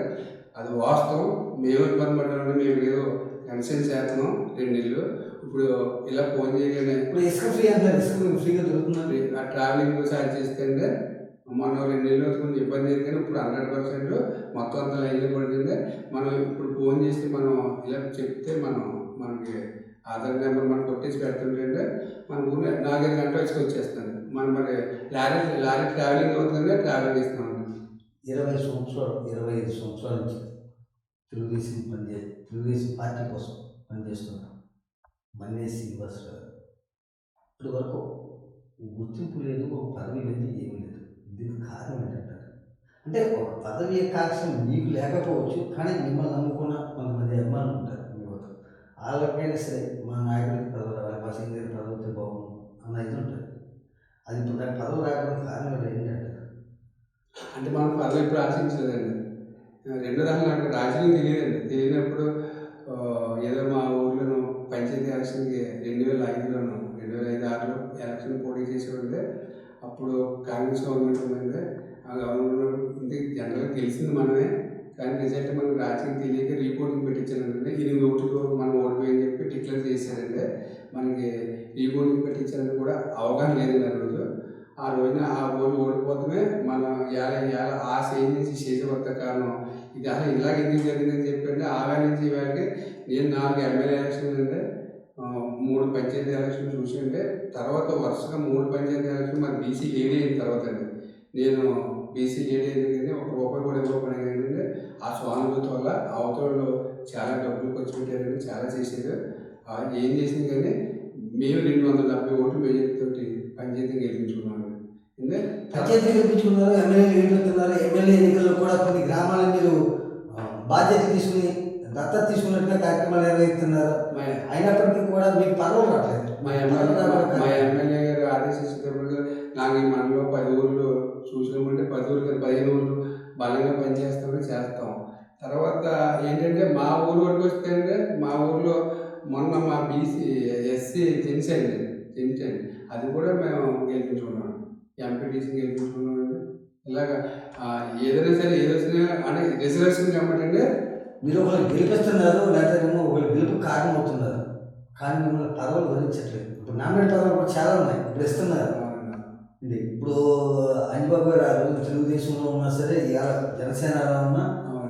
అది వాస్తవం. మేము ఇబ్బంది పడ్డామండి, మేము ఏదో కన్సెన్స్ చేస్తున్నాం 2 నెలలు. ఇప్పుడు ఇలా ఫోన్ చేయగానే ఇప్పుడు ఇసుక ఫ్రీ అంటారు, ఇసుక ఫ్రీగా దొరుకుతుంది. ఆ ట్రావెలింగ్ ఛార్జ్ చేస్తే మొన్న 2 నెలలు కొంచెం ఇబ్బంది అయింది, కానీ ఇప్పుడు 100% మొత్తం అంతా లైన్లో పడుతుంది. మనం ఇప్పుడు ఫోన్ చేసి మనం ఇలా చెప్తే మనకి ఆధార్ నెంబర్ మనం కొట్టేసి పెడుతుంటే మన ఊళ్ళో 4-5 గంటలు వచ్చేస్తాను. మనం మరి లారీ ట్రావెలింగ్ అవుతుందంటే ట్రావెలింగ్ ఇస్తామండి. 25 సంవత్సరాల నుంచి తెలుగుదేశం పార్టీ కోసం పనిచేస్తున్నాం. మన్నే శ్రీనివాసరావు ఇప్పటి వరకు గుర్తింపు లేదు, ఒక పదవి లేదు, ఏమీ లేదు. దీనికి కారణం ఏంటంటారు? అంటే ఒక పదవి కాక్ష మీకు లేకపోవచ్చు, కానీ మిమ్మల్ని నమ్ముకున్న కొంతమంది అభిమానులు ఉంటారు మీ వద్ద. వాళ్ళకైనా సరే మా నాయకుడికి పదవి రావాలి, మా సింగర్ పదవితే బాగుంది అన్న ఇది ఉంటుంది. అది ఇప్పుడు నాకు పదవి రావడానికి కారణం ఏంటంటారు? అంటే మనం పదవి ఇప్పుడు ఆశించలేదండి. రెండో దాకా నాకు రాజకీయం తెలియనప్పుడు ఏదో మా ఊర్లోనూ పంచాయతీ ఎలక్షన్కి 2005లోను 2005-6లో ఎలక్షన్ పోటీ చేసేవాడి. అప్పుడు కాంగ్రెస్ గవర్నమెంట్ ఉందండి. ఆ గవర్నమెంట్ ఇంటికి జనరల్గా తెలిసింది మనమే, కానీ రిజల్ట్ మనకు రాజకీయం తెలియక రీపోర్టింగ్ పెట్టించారండి. 8 ఓట్లు మనం ఓడిపోయని చెప్పి డిక్లేర్ చేశారండి. మనకి రీపోర్టింగ్ పెట్టించారని కూడా అవగాహన లేదండి ఆ రోజు ఓడిపోతమే మనం ఆ స్టేజ్ నుంచి చేసే కొత్త కారణం ఇది. అసలు ఇలాగ ఎందుకు జరిగిందని చెప్పండి. ఆవేళ నుంచి ఇవాళకి నేను 4 ఎమ్మెల్యే ఎలక్షన్లు అంటే 3 పంచాయతీ ఎలక్షన్ చూసింటే, తర్వాత వరుసగా 3 పంచాయతీ ఎలక్షన్ మరి బీసీ లేడీ అయిన తర్వాత అండి నేను బీసీ లేడీ అయింది. ₹1 కూడా ఇవ్వకపోయినా ఏంటంటే ఆ స్వానుభూతి వల్ల అవతలలో చాలా డబ్బులు ఖర్చు పెట్టారండి, చాలా చేశారు. ఏం చేసింది కానీ మేము 270 ఓట్లు మెజారిటీతో పంచాయతీ గెలిపించుకున్నాం. పంచాయతీ గెలిపించుకున్నారు, ఎమ్మెల్యేలు గెలుపుతున్నారు. ఎమ్మెల్యే ఎన్నికల్లో కూడా కొన్ని గ్రామాలను మీరు బాధ్యత తీసుకుని దత్తత తీసుకున్నట్టుగా కార్యక్రమాలు నిర్వహిస్తున్నారు. అయినప్పటికీ కూడా మీకు పదవులు రావట్లేదు. మా ఎమ్మెల్యే గారు ఆదేశించేటప్పుడు నాకు ఈ మనలో 10 ఊర్లు చూసినామంటే 10 ఊర్లు 15 ఊర్లు బలంగా పనిచేస్తామని చేస్తాం. తర్వాత ఏంటంటే మా ఊరు వరకు వస్తే అంటే మా ఊర్లో మొన్న మా బీసీ ఎస్సీ జెన్సెండ్ అది కూడా మేము గెలిపించుకున్నాం, ఎంపీటీసీ గెలిపించుకున్నామండి. ఇలాగా ఏదైనా సరే ఏదొచ్చినా అంటే రిజర్వేషన్ కాబట్టి మీరు ఒకళ్ళు గెలిపిస్తున్నారు, లేకపోతే ఒకళ్ళు గెలుపు కారణం అవుతున్నారు, కానీ మిమ్మల్ని పదవులు వరించట్లేదు. ఇప్పుడు నామినేట్ పదవులు కూడా చాలా ఉన్నాయి, ఇప్పుడు ఇస్తున్నారు. ఇప్పుడు అంజిబాబు గారు ఆ రోజు తెలుగుదేశంలో ఉన్నా సరే, ఇవాళ జనసేనలో ఉన్నా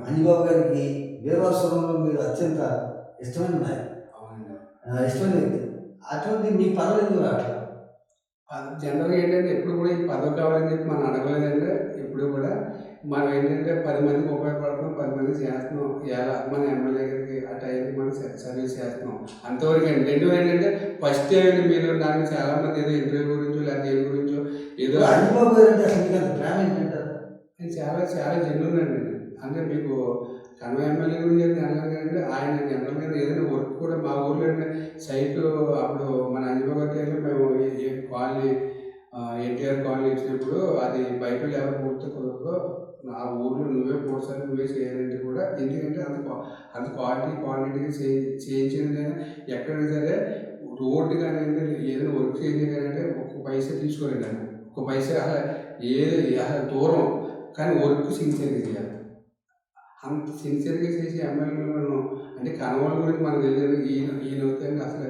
అంజిబాబు గారికి వీరవాసవరంలో మీరు అత్యంత ఇష్టమైన నాయకుడు, ఇష్టమైన వ్యక్తి. అటువంటి మీ పదవులు ఎందుకు రావట్లేదు? జనరల్గా ఏంటంటే ఎప్పుడు కూడా ఈ పదవి కావాలని చెప్పి మనం అడగలేదంటే ఎప్పుడు కూడా మనం ఏంటంటే 10 మందికి ఉపయోగపడుతున్నాం, 10 మందికి చేస్తున్నాం. ఇలా మన ఎమ్మెల్యే గారికి ఆ టైంకి మనం సర్వీస్ చేస్తున్నాం అంతవరకు అండి. రెండోది ఏంటంటే ఫస్ట్ ఏంటంటే మీరు దాన్ని చాలా మంది ఏదో ఇంటర్వ్యూ గురించో లేకపోతే ఏ గురించో ఏదో అంజిబాబు గారు అంటే అసలు మీకు అంత ప్రేమ ఏంటంటారు? చాలా చాలా జెన్యూన్ అండి. అంటే మీకు కన్వ ఎమ్మెల్యే గురించి అంటే ఆయన జనరల్గా ఏదైనా వర్క్ కూడా మా ఊర్లో సైట్ అప్పుడు మన అంజిబాబు గారి మేము కాలనీ ఎన్టీఆర్ కాలనీ ఇచ్చినప్పుడు అది బయట ఎవరు పూర్తి కుదరదు, నా ఊర్లో నువ్వే పోర్సారి నువ్వే చేయాలంటే కూడా, ఎందుకంటే అంత క్వాలిటీగా చేయించింది. ఎక్కడైనా సరే రోడ్డు కానీ ఏదైనా వర్క్ చేయించి కానీ ఒక్క పైసా తీసుకోలేండి, ఒక్క పైసా అసలు దూరం, కానీ వర్క్ సిన్సియర్గా చేయాలి. అంత సిన్సియర్గా చేసి ఎమ్మెల్యేలను అంటే కనవాళ్ళ గురించి మనకు తెలియదు. ఈయన అవుతాయండి అసలు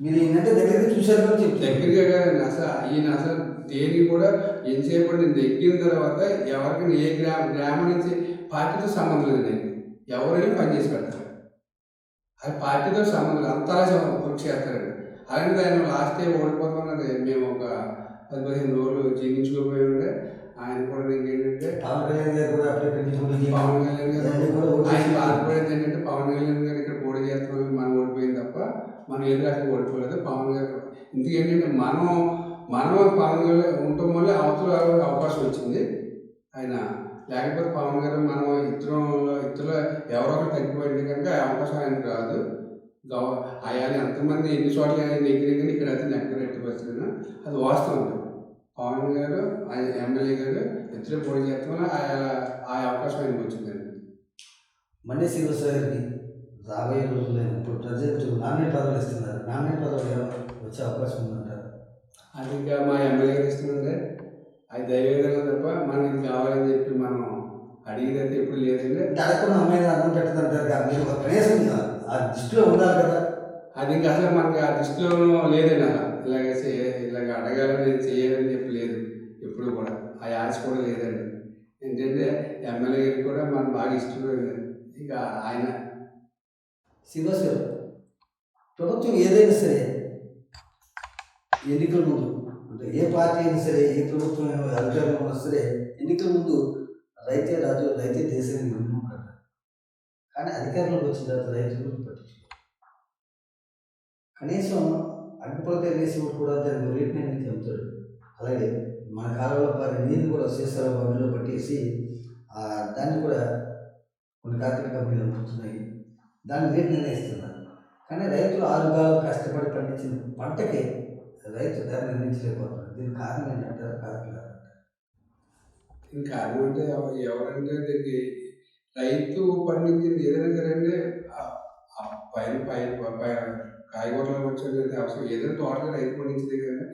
మీరు ఏంటంటే దగ్గరగా చూశారు కాబట్టి దగ్గరగా కాదండి. అసలు ఈయన అసలు దేనికి కూడా ఎంతసేపు నేను ఎక్కిన తర్వాత ఎవరికైనా ఏ గ్రామం నుంచి పార్టీతో సంబంధం లేదండి, ఎవరైనా పనిచేసి పెడతారు. అది పార్టీతో సంబంధం లేదు, అంతలా వర్క్ చేస్తారండి. అలాంటిది ఆయన లాస్ట్ టైం ఓడిపోతున్నది మేము ఒక 10-15 రోజులు జీర్ణించుకోపోయి ఉండే ఆయన కూడా ఇంకేంటంటే పవన్ కళ్యాణ్ గారు కూడా అప్పుడే పవన్ కళ్యాణ్ గారు ఇవన్నీ కూడా ఓటు ఆయన చేసి- బాధపడేది ఏంటంటే పవన్ కళ్యాణ్ గారు ఇక్కడ పోటీ చేస్తామని మనం ఓడిపోయింది తప్ప మనం ఏ రకంగా ఓడిపోలేదు. పవన్ గారు ఎందుకంటే మనం పవన్ కళ్యాణ్ ఉండటం వల్ల అవతల వాళ్ళకి అవకాశం వచ్చింది. ఆయన లేకపోతే పవన్ గారు మనం ఇద్దరు ఎవరో ఒకరు తగ్గిపోయింది కనుక ఆ అవకాశం ఆయనకు రాదు. ఆయన ఎంతమంది ఎన్ని చోట్ల ఆయన ఎగిరి కానీ ఇక్కడ అయితే నెక్కలు ఎట్టుకొచ్చాను, అది వాస్తవం. పవన్ గారు ఆయన ఎమ్మెల్యే గారు ఇద్దరు పోటీ చేస్తాం ఆ అవకాశం ఆయనకు వచ్చిందండి. మండే శ్రీనివాసరావు గారికి రాబోయే రోజుల్లో ఇప్పుడు ప్రజెంట్ నామినేట్ పదవులు ఇస్తున్నారు. నామినేట్ పదవులు ఏమైనా వచ్చే అవకాశం ఉందంటారు? అది ఇంకా మా ఎమ్మెల్యే గారు ఇస్తుందంటే అది దైవేదంగా తప్ప మనకి ఇది కావాలని చెప్పి మనం అడిగేదైతే ఎప్పుడు లేదండి. అంటే అడగకుండా అమ్మాయి అన్నం పెట్టదంటారు కదా, మీరు ఒక కనీసం ఆ దృష్టిలో ఉండాలి కదా. అది ఇంకా అసలు మనకి ఆ దృష్టిలో లేదండి. అలా ఇలాగ అడగాలని చేయాలని చెప్పి లేదు ఎప్పుడు కూడా. ఆ ఆశ కూడా లేదండి. ఏంటంటే ఎమ్మెల్యే గారికి కూడా మనం బాగా ఇష్టపడింది. ఇంకా ఆయన శ్రీనివాస్ గారు, ప్రభుత్వం ఏదైనా సరే ఎన్నికల ముందు, అంటే ఏ పార్టీ అయినా సరే, ఏ ప్రభుత్వం అధికారంలో ఉన్నా సరే, ఎన్నికల ముందు రైతే రాజు, రైతే దేశాన్ని ముందుకుంటారు. కానీ అధికారంలోకి వచ్చిన తర్వాత రైతు గురించి పట్టించుకోరు. కనీసం అగ్గిపోతే వేసేవాడు కూడా దాని రేట్ అనేది చెబుతాడు. అలాగే మన కాలంలో పారి నీళ్ళు కూడా సీసాల బండిలో పట్టేసి దాన్ని కూడా కొన్ని కార్తీక కంపెనీలు అమ్ముతున్నాయి, దాన్ని రేట్ నిర్ణయిస్తున్నారు. కానీ రైతులు 6 కాలం కష్టపడి పండించిన పంటకి రైతు ధర నిర్ణయించలేకపోతున్నారు. దీనికి కారణం ఏంటంటారు? కారణం దీనికి కారణం అంటే ఎవరంటే దీనికి రైతు పండించింది ఏదైనా సరే అంటే కాయగూరలు వచ్చేది అవసరం ఏదైనా తోటగా రైతు పండించింది కదా.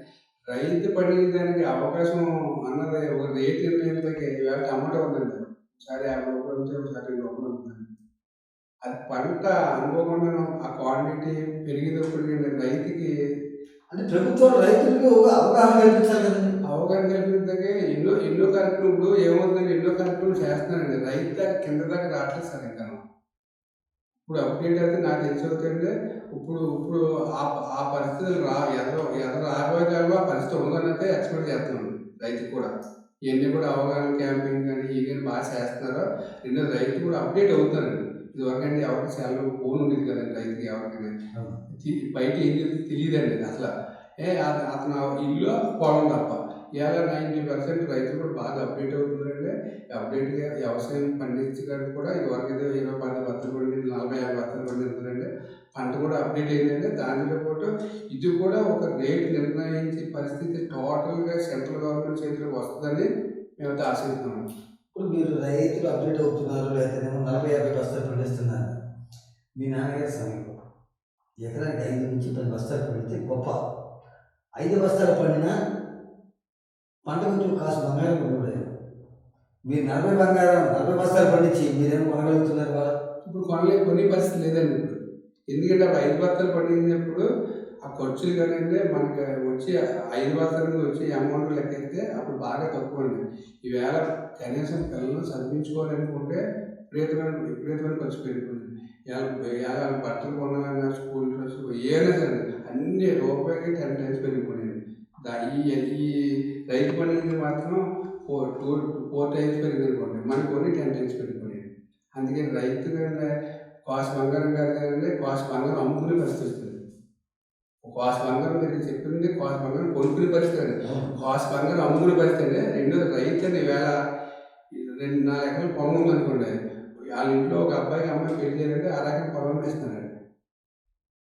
రైతు పండించడానికి అవకాశం అన్నది ఒక రేట్ నిర్ణయించడానికి ఇవాళ టమాటా ఉందండి, ఒకసారి 50 రూపాయలు ఉంటే ఒకసారి 2 రూపాయలు ఉందండి. అది పంట అనుకోకుండా ఆ క్వాంటిటీ పెరిగేటప్పుడు రైతుకి అంటే ప్రభుత్వం రైతులకు అవగాహన కల్పించాలి కదండి. అవగాహన కల్పించకే ఎన్నో కార్యక్రమాలు ఏమవుతుందండి, ఎన్నో కార్యక్రమాలు చేస్తున్నారండి. రైతు దాకా కింద దాకా రావట్లేదు సార్. ఇంకా ఇప్పుడు అప్డేట్ అయితే నాకు తెలిసి అవుతుంటే ఇప్పుడు ఆ పరిస్థితులు రాబోయే కాలంలో ఆ పరిస్థితి ఉందన్నట్టే ఎక్స్పెక్ట్ చేస్తున్నాను. రైతుకు కూడా ఇవన్నీ కూడా అవగాహన క్యాంపింగ్ కానీ ఇవన్నీ బాగా చేస్తున్నారు. రెండో రైతు కూడా అప్డేట్ అవుతారండి. ఇదివరకండి ఎవరికి సెలవు ఫోన్ ఉండేది కదండి రైతుకి, ఎవరికైనా బయట ఏం చేస్తే తెలియదండి అసలు. అతను ఇల్లు పొలం తప్ప. ఇవాళ 90% రైతులు కూడా బాగా అప్డేట్ అవుతున్నారండి. అప్డేట్గా వ్యవసాయం పండించడానికి కూడా ఇదివరకు ఏదో 20-10 బత్తలు పడింది, 40-50 బత్తలు పడిందండి. పంట కూడా అప్డేట్ అయిందండి. దానితో పాటు ఇది కూడా ఒక రేటు నిర్ణయించే పరిస్థితి టోటల్గా సెంట్రల్ గవర్నమెంట్ చేతిలోకి వస్తుందని మేమైతే ఆశిస్తున్నాం. ఇప్పుడు మీరు రైతులు అప్డేట్ అవుతున్నారు, లేకపోతే 40-50 బస్తాలు పండిస్తున్నారు. మీ నాన్నగారి సమయంలో ఎకరానికి 5 నుంచి 10 బస్తాలు పండితే గొప్ప. 5 బస్తాలు పండినా పంట కొంచెం కాసు బంగారం కొనుగోలేదు. మీరు 40 బస్తాలు పండించి మీరేమో కొనగలుగుతున్నారు కదా. ఇప్పుడు కొనే పరిస్థితి లేదండి ఇప్పుడు. ఎందుకంటే అప్పుడు 5 బస్తాలు పండించినప్పుడు ఆ ఖర్చులు కానీ మనకి వచ్చి 5 బస్తాల నుంచి వచ్చే అమౌంట్ లెక్కిస్తే అప్పుడు బాగా తక్కువ అండి. ఈవేళ కనీసం పిల్లలను చదివించుకోవాలనుకుంటే విపరీతమైన ఖర్చు పెరిగిపోయింది. ఇవాళ బట్టలు కొనాలన్నా, స్కూల్ డ్రెస్ ఏమైనా సరే అన్ని రూపాయికి 10 టైమ్స్ పెరిగిపోయాయి. ఈ రైతు పండించింది మాత్రం 4 టైమ్స్ పెరిగిందనుకోండి, మనకు కొన్ని 10 టైమ్స్ పెరిగిపోయాయి. అందుకని రైతు కంటే కాసు బంగారం కాదు కదండి, కాసు బంగారం అమ్ముకునే పరిస్థితి వస్తుంది. కాసు బంగారం మీరు చెప్పింది కాసు బంగారం కొనుక్కునే పరిస్థితి అండి, కాసు బంగారం అమ్ముకునే పరిస్థితి అండి. రెండో రైతు అని ఈవేళ 2-4 ఎకరాల పొలం ఉందనుకోండి, వాళ్ళ ఇంట్లో ఒక అబ్బాయికి అమ్మాయి పెళ్లి చేయాలంటే 1 ఎకరం పొలం వేస్తున్నారండి.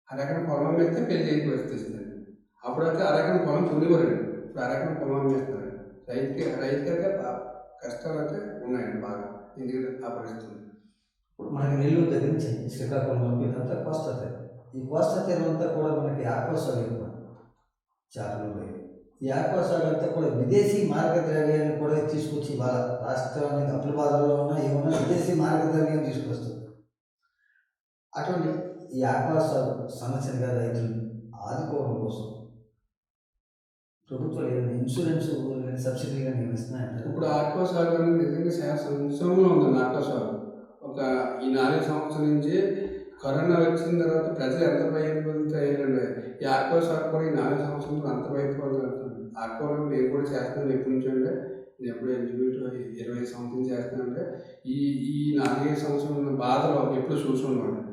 1 ఎకరం పొలం వేస్తే పెళ్లి చేయని పరిస్థితి వస్తుందండి. అప్పుడైతే 1 ఎకరం పొలం కొనివ్వరండి, ఇప్పుడు 1 ఎకరం పొలం వేస్తున్నారండి. రైతుకి అయితే కష్టాలు అయితే ఉన్నాయండి బాగా. ఎందుకంటే ఆ పరిస్థితి ఇప్పుడు మనకి నెల్లూరు దగ్గర నుంచి శ్రీకాకుళం వరకు ఇదంతా కోస్తా తీరం. ఈ కోస్తా తీరం అంతా కూడా మనకి ఆక్వాసాగు ఎక్కువ, చేపలు. ఈ ఆక్వాసాగు అంతా కూడా విదేశీ మార్గద్రవ్యాన్ని కూడా తీసుకొచ్చి వాళ్ళ రాష్ట్రానికి అప్పుల బాధల్లో ఉన్న ఏమన్నా విదేశీ మార్గద్రవ్యాన్ని తీసుకొస్తుంది. అటువంటి ఈ ఆక్వాసాగు సమస్యగా రైతులు ఆదుకోవడం కోసం ప్రభుత్వాలు ఏదైనా ఇన్సూరెన్స్ సబ్సిడీ కానీ ఇస్తున్నాయంటే ఇప్పుడు ఆక్వాసాగు అనేది నిజంగా సంవత్సరంలో ఉందండి. ఆక్వాసాగు ఈ 4 సంవత్సరాల నుంచి కరోనా వచ్చిన తర్వాత ప్రజలు ఎంత భయపడుతాయండి. ఈ ఆక్వా షాప్ కూడా ఈ 4 సంవత్సరాలు అంత భయపడుతుంది. ఆక్వాలో నేను కూడా చేస్తున్నాను ఎప్పటి నుంచో అంటే, నేను ఎప్పుడు ఎగ్జిక్యూటివ్ 20 సంవత్సరం చేస్తానంటే ఈ ఈ 4-5 సంవత్సరాల బాధలు ఎప్పుడు చూసుకున్నాను.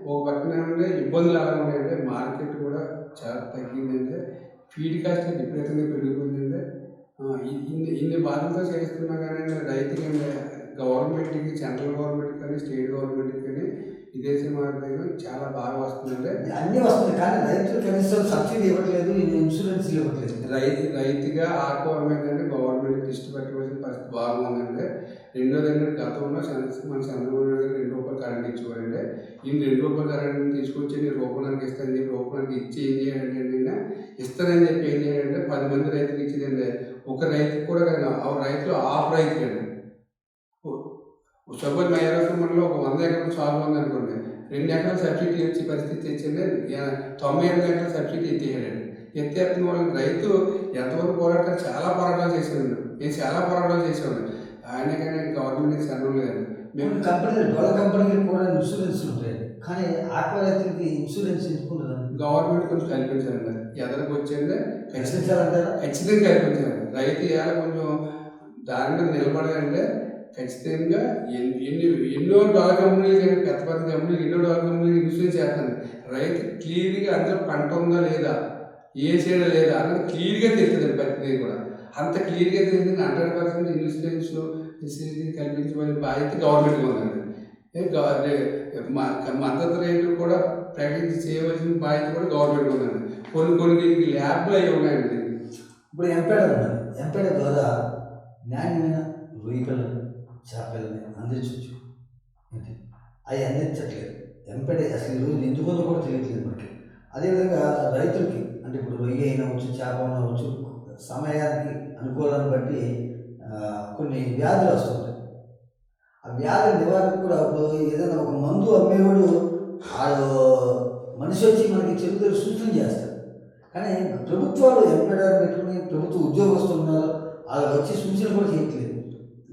ఒక పక్కన ఏమంటే ఇబ్బందులు ఎలా ఉన్నాయంటే మార్కెట్ కూడా చాలా తగ్గిందంటే, ఫీడ్ కాస్ట్ విపరీతంగా పెరిగిపోయిందంటే, ఇన్ని బాధలతో చేస్తున్నా కానీ రైతుకి గవర్నమెంట్కి, సెంట్రల్ గవర్నమెంట్ కానీ, స్టేట్ గవర్నమెంట్ కానీ విదేశీ మార్కెట్ చాలా బాగా వస్తుందంటే అన్నీ వస్తుంది, కానీ రైతులు కనీసం సబ్సిడీ ఇవ్వట్లేదు, ఇన్సూరెన్స్ ఇవ్వట్లేదు. రైతుగా ఆక్వా మీద గవర్నమెంట్ దృష్టి పెట్టవలసిన పరిస్థితి బాగుందంటే. రెండోది ఏంటంటే గతంలో మన చంద్రబాబు నాయుడు గారు ₹2 కరెంట్ ఇచ్చేవారంటే, ఈయన ₹2 కరెంట్ తీసుకొచ్చి నేను రూపాయలకి ఇస్తానని చెప్పి రూపాయలకి ఇచ్చి ఏం చేయాలంటే, ఇస్తానని చెప్పి ఏం చేయాలంటే 10 మంది రైతులకు ఇచ్చేదండి. ఒక రైతుకు కూడా కాదు, ఆ రైతులు ఆఫ్ రైతులండి. సపోజ్ మా ఏరియా మండలంలో ఒక 100 ఎకరాలు సాగు ఉందనుకోండి, 2 ఎకరాలు సబ్సిడీ వచ్చే పరిస్థితి తెచ్చింది. 98 ఎకరాలు సబ్సిడీ ఎత్తేయాడండి. ఎత్తేస్తున్న వాళ్ళకి రైతు ఎంతవరకు పోరాటాలు చాలా పోరాటాలు చేసేవాడు. నేను చాలా పోరాటాలు చేసేవాడు. ఆయన కానీ గవర్నమెంట్ చదవం లేదండి. మేము కంపెనీలు డెవలప్ కంపెనీలు కూడా ఇన్సూరెన్స్ ఉంటాయి, కానీ ఆక్వా రైతులకి ఇన్సూరెన్స్ ఎందుకుంటుందండి? గవర్నమెంట్ కొంచెం కల్పించాలండి. ఎదరికి వచ్చిందే ఖచ్చితంగా కల్పించాలి. రైతు ఇవాళ కొంచెం దాని మీద నిలబడాలంటే ఖచ్చితంగా ఎన్నో డెవలప్ కంపెనీలు కానీ పెద్ద పెద్ద కంపెనీలు ఎన్నో డెవలప్ కంపెనీలు ఇన్సూరెన్స్ చేస్తాను. రైతు క్లియర్గా అందులో పంట ఉందా లేదా, ఏ చేయడం లేదా అన్నది క్లియర్గా తెలుస్తుంది. ప్రతిదీ కూడా అంత క్లియర్గా తెలిసింది. 100% ఇన్సూరెన్స్ ఫెసిలిటీ కల్పించవలసిన బాధ్యత గవర్నమెంట్ ఉందండి. మద్దతు రేటు కూడా ప్రకటించి చేయవలసిన బాధ్యత కూడా గవర్నమెంట్ ఉందండి. కొన్ని దీనికి ల్యాబ్లు అవి ఉన్నాయండి. ఇప్పుడు ఎంపేడ ఉన్నది, ఎంపేడ ద్వారా నాణ్యమైన రొయ్యలను, చేపలని అందించవచ్చు. అవి అందించట్లేదు. ఎంపేడ అసలు ఈ రోజు ఎందుకుందో కూడా తెలియట్లేదు మనకి. అదేవిధంగా రైతులకి అంటే ఇప్పుడు రొయ్య అయినా వచ్చు, చేప అయినా వచ్చు, సమయానికి అనుకూలాన్ని బట్టి కొన్ని వ్యాధులు వస్తుంటాయి. ఆ వ్యాధుల నివారణ కూడా ఇప్పుడు ఏదైనా ఒక మందు అమ్మేవాడు వాడు మనిషి వచ్చి మనకి చెబుతూ సూచన చేస్తారు, కానీ ప్రభుత్వాలు ఎంపీడర్ పెట్టుకుని ప్రభుత్వ ఉద్యోగస్తులు ఉన్నారు, వాళ్ళు వచ్చి సూచనలు కూడా చేయట్లేదు.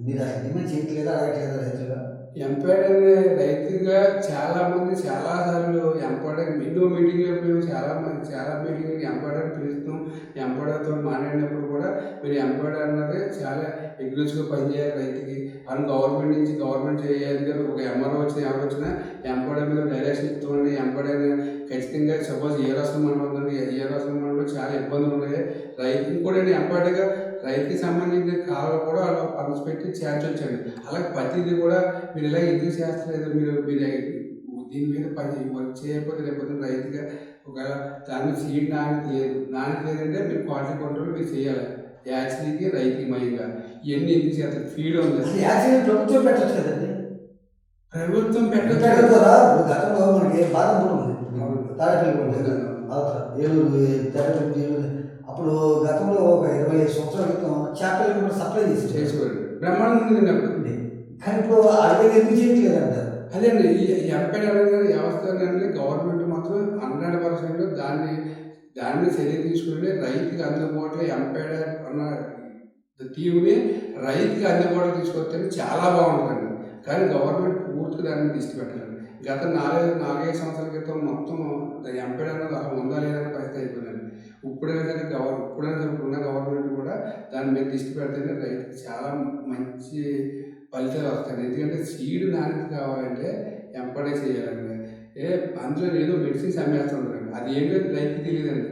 మీరు అసలు డిమాండ్ చేయట్లేదా, అడగట్లేదా రైతులుగా? ఎంపైడర్ రైతుగా చాలామంది చాలాసార్లు ఎంపైడర్ ఎన్నో మీటింగ్లో మేము చాలా మీటింగ్లు ఎంపైడర్ పిలుస్తాం. ఎంపైడర్తో మాట్లాడినప్పుడు కూడా మీరు ఎంపైడర్ అన్నది చాలా ఎగ్రెసివ్గా పనిచేయాలి రైతుకి అని గవర్నమెంట్ చేయాలి గారు ఒక ఎంఆర్ఓ వచ్చిన ఎవరు వచ్చినా ఎంపైడర్ మీద డైరెక్షన్ ఇస్తామండి. ఎంపైడర్ ఖచ్చితంగా సపోజ్ ఏ రాష్ట్రం మండలం ఉందండి, ఏ రాష్ట్రం మండలంలో చాలా ఇబ్బందులు ఉన్నాయి. రైతుకి కూడా ఎంపైడర్గా రైతుకి సంబంధించిన కావాలి కూడా వాళ్ళు పనులు పెట్టి చేర్చొచ్చండి. అలాగే ప్రతిదీ కూడా మీరు ఇలా ఎందుకు చేస్తలేదు, మీరు దీని మీద వర్క్ చేయకపోతే రేపు రైతుగా ఒకవేళ దాని మీద సీడ్ నాణ్యత లేదంటే మీరు క్వాలిటీ కంట్రోల్ మీరు చేయాలి. యాక్సిడీకి రైతుకి మయంగా ఇవన్నీ ఎందుకు చేస్తారు? ఫీడ్ ఉంది, ప్రభుత్వం పెట్టచ్చు కదండి. ప్రభుత్వం పెట్టచ్చు. గతంలో మనకి బాదం కూడా ఉంది, ఏలూరు. అప్పుడు గతంలో ఒక 25 సంవత్సరాల క్రితం చేపలను కూడా సప్లై చేసుకోండి బ్రహ్మాండంగా ఉంది. కానీ ఇప్పుడు అడిగే ఎందుకు చేయట్లేదు అంటారు. అదే అండి, ఈ ఎంపైడర్ వ్యవస్థ అంటే గవర్నమెంట్ మాత్రం 100% దాన్ని చర్య తీసుకుని రైతుకి అందుబాటులో ఎంపైడర్ అన్న తీరుని రైతుకి అందుబాటులో తీసుకొస్తే చాలా బాగుంటుందండి. కానీ గవర్నమెంట్ పూర్తిగా దాన్ని దృష్టి పెట్టాలండి. గత 4-5 సంవత్సరాల క్రితం మొత్తం ఎంపైడర్ అన్నది అసలు ఉందా లేదని పరిస్థితి అయిపోయిందండి. ఇప్పుడైనా సరే ఇప్పుడున్న గవర్నమెంట్ కూడా దాని మీద దృష్టి పెడితేనే రైతుకి చాలా మంచి ఫలితాలు వస్తాయి. ఎందుకంటే సీడ్ నాణ్యత కావాలంటే ఎంపైడర్ చేయాలండి. అందులో ఏదో మెడిసిన్స్ అమ్మేస్తుంటారండి, అది ఏంటో రైతుకి తెలియదండి.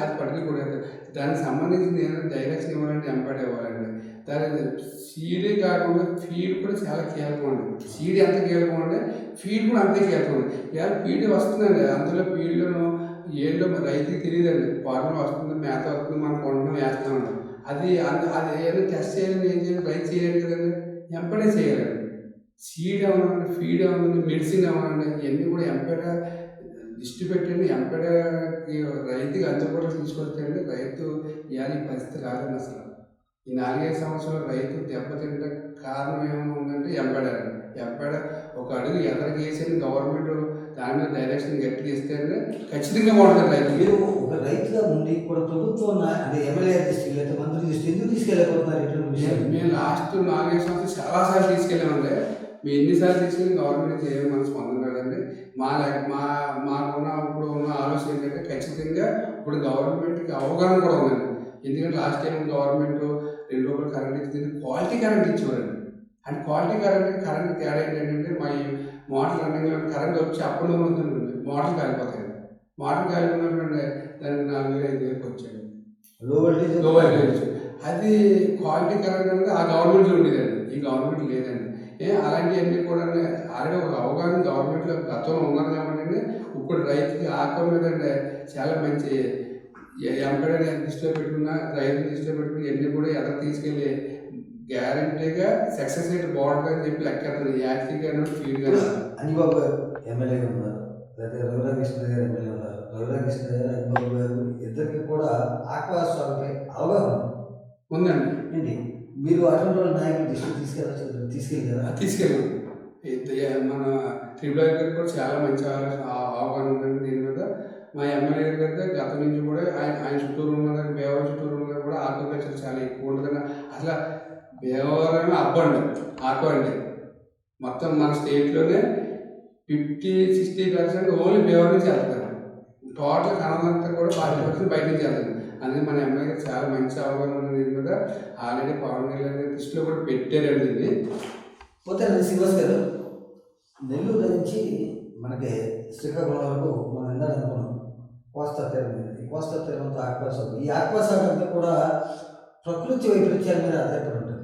అది పట్టుకోకూడదు. దానికి సంబంధించిన ఏదైనా డైరెక్షన్ ఇవ్వాలంటే ఎంపైడర్ ఇవ్వాలండి. దాని సీడే కాకుండా ఫీడ్ కూడా చాలా కీలకం అండి. సీడ్ ఎంత కీలకం అంటే ఫీడ్ కూడా అంతే కీలకం అండి. ఇవాళ ఫీడ్ వస్తుందండి, అందులో ఫీడ్లను ఏంటో రైతుకి తెలియదండి. ఫార్మర్ వస్తుంది, మేత వస్తుంది, మనం కొంటున్నాం, వేస్తామండి. అది ఏదైనా టెస్ట్ చేయాలని ఏం చేయాలి, రైతు చేయాలి కదండి. ఎంపైడర్ చేయాలండి. సీడ్ అవ్వాలండి, ఫీడ్ అవ్వాలండి, మెడిసిన్ అవ్వాలండి, ఇవన్నీ కూడా ఎంపైడర్ దృష్టి పెట్టండి. ఎంపైడర్కి రైతుకి అందుబాటులో తీసుకొస్తే రైతు ఇవాళ ఈ పరిస్థితి రాదండి. అసలు ఈ 4-5 సంవత్సరాలు రైతు దెబ్బతింటే కారణం ఏమైనా ఉందంటే ఎంపైడర్. ఎంపైడర్ ఒక అడుగు ఎదరికి వేసేది గవర్నమెంట్ దాని మీద డైరెక్షన్ గట్టిగా ఇస్తే ఖచ్చితంగా బాగుంటుంది రైతు. మీరు ఒక రైతుగా ఉండి కూడా ప్రభుత్వం అంటే ఎమ్మెల్యే దృష్టికి లేదా మంత్రి దృష్టి ఎందుకు తీసుకెళ్ళకపోతున్నారు? మేము లాస్ట్ 4-5 సంవత్సరాలు చాలాసార్లు తీసుకెళ్ళామంటే మేము ఎన్నిసార్లు తీసుకెళ్ళి గవర్నమెంట్ చేయాలి మన స్పందన కదండి. మాకున్న ఇప్పుడు ఉన్న ఆలోచన ఏంటంటే ఖచ్చితంగా ఇప్పుడు గవర్నమెంట్కి అవగాహన కూడా ఉందండి. ఎందుకంటే లాస్ట్ టైం గవర్నమెంట్ ₹2 కరెంట్ ఇచ్చింది, క్వాలిటీ కరెంట్ ఇచ్చేవారండి. అండ్ క్వాలిటీ కరెంట్ తేడా ఏంటంటే మా ఈ మోటార్ రన్నింగ్లో కరెంట్ వచ్చి అప్పుడు అవుతుంది, మోటార్ కాలిపోతాయండి. మోటార్ కాలిపోయినప్పుడు దానికి 4,000 5,000 వచ్చాయండి లో వోల్టేజ్ లో వోల్టేజ్. అది క్వాలిటీ కరెంట్ అనేది ఆ గవర్నమెంట్లో ఉండేదండి, ఈ గవర్నమెంట్ లేదండి. అలాంటివన్నీ కూడా ఆల్రెడీ ఒక అవగాహన గవర్నమెంట్లో గతంలో ఉన్నది కాబట్టి ఇప్పుడు రైతుకి ఆకుల మీద చాలా మంచి ఎంపడని దృష్టిలో పెట్టుకున్న రైతుని దృష్టిలో పెట్టుకుని ఇవన్నీ కూడా ఎక్కడ తీసుకెళ్ళి గ్యారంటీగా సక్సెస్ రేట్ బాగుంటుందని చెప్పి లెక్కెత్తాను. యాక్టివ్గా ఫీల్డ్గా అంజిబాబు గారు ఎమ్మెల్యేగా ఉన్నారు, లేదా రఘురామకృష్ణ గారు ఎమ్మెల్యే ఉన్నారు. రఘురామకృష్ణ గారు అంజిబాబు గారు ఇద్దరికి కూడా ఆక్వా సాగుపై అవగాహన ఉందండి. ఏంటి మీరు అటువంటి వాళ్ళ నాయకులు తీసుకెళ్ళారా? తీసుకెళ్ళాం. మన త్రిపుల గారికి కూడా చాలా మంచి అవగాహన ఉందండి దీని మీద. మా ఎమ్మెల్యే గారి అయితే గత నుంచి కూడా ఆయన చుట్టూరు ఉన్నది, భీమవరం చుట్టూరు ఉన్నది కూడా ఆక్వాకల్చర్ చాలా ఎక్కువ ఉంటుందని. అసలు భీమవరమే అబ్బండి ఆక్వా అండి. మొత్తం మన స్టేట్లోనే 50-60% ఓన్లీ భీమవరం నుంచి వెళ్తారు. టోటల్ కనవంతా కూడా 40% బయట నుంచి వెళ్తారు. అందుకే మన ఎమ్మెల్యే గారు చాలా మంచి అవగాహన ఉంది దీని మీద. ఆల్రెడీ పవన్ కళ్యాణ్ గారి దృష్టిలో కూడా పెట్టారండి ఇది. పోతే శ్రీనివాస్ గారు, నెల్లూరు నుంచి మనకి శ్రీకాకుళం వరకు మనం ఇందాక అనుకున్నాం కోస్తా తీరం మీద. ఈ కోస్తా తీరంతో ఆక్వా సాగు, ఈ ఆక్వా సాగు అంతా కూడా ప్రకృతి వైపరీత్యాల మీద ఆధారపడి ఉంటుంది.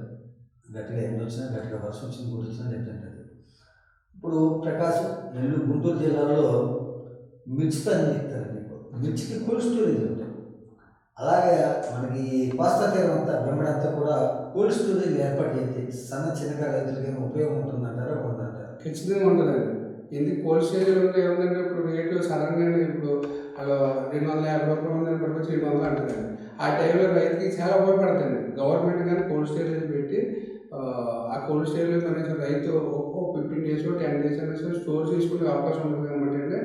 గట్టిగా ఎండ వచ్చినా, గట్టిగా వర్షం వచ్చినా, గుడి వచ్చినా చెప్తుంటుంది. ఇప్పుడు ప్రకాశం, నెల్లూరు, గుంటూరు జిల్లాలో మిర్చితో అని చెప్తారండి. మిర్చికి కోల్డ్ స్టోరేజ్ ఉంటుంది. అలాగే మనకి కోస్తా తీరం అంతా వెంబడంతా కూడా కోల్డ్ స్టోరేజ్ ఏర్పాటు చేస్తే చిన్నకారు రైతులకి ఉపయోగం ఉంటుందంటారా ఉందంటారా? ఖచ్చితంగా ఉంటుందండి. ఎందుకు కోల్డ్ స్టోరేజ్ ఉంటే ఏముందంటే ఇప్పుడు రేటు సడన్గా ఇప్పుడు అలా ₹250 ఉందని పట్టుకొచ్చి 700 అంటారండి. ఆ టైంలో రైతుకి చాలా ఉపయోగపడుతుంది. గవర్నమెంట్ కానీ కోల్డ్ స్టోరేజ్ పెట్టి ఆ కోల్డ్ స్టోరేజ్ కనీసం రైతు ఒక్కో 15 days 10 days అనేసి స్టోర్ చేసుకునే అవకాశం ఉంటుంది కాబట్టి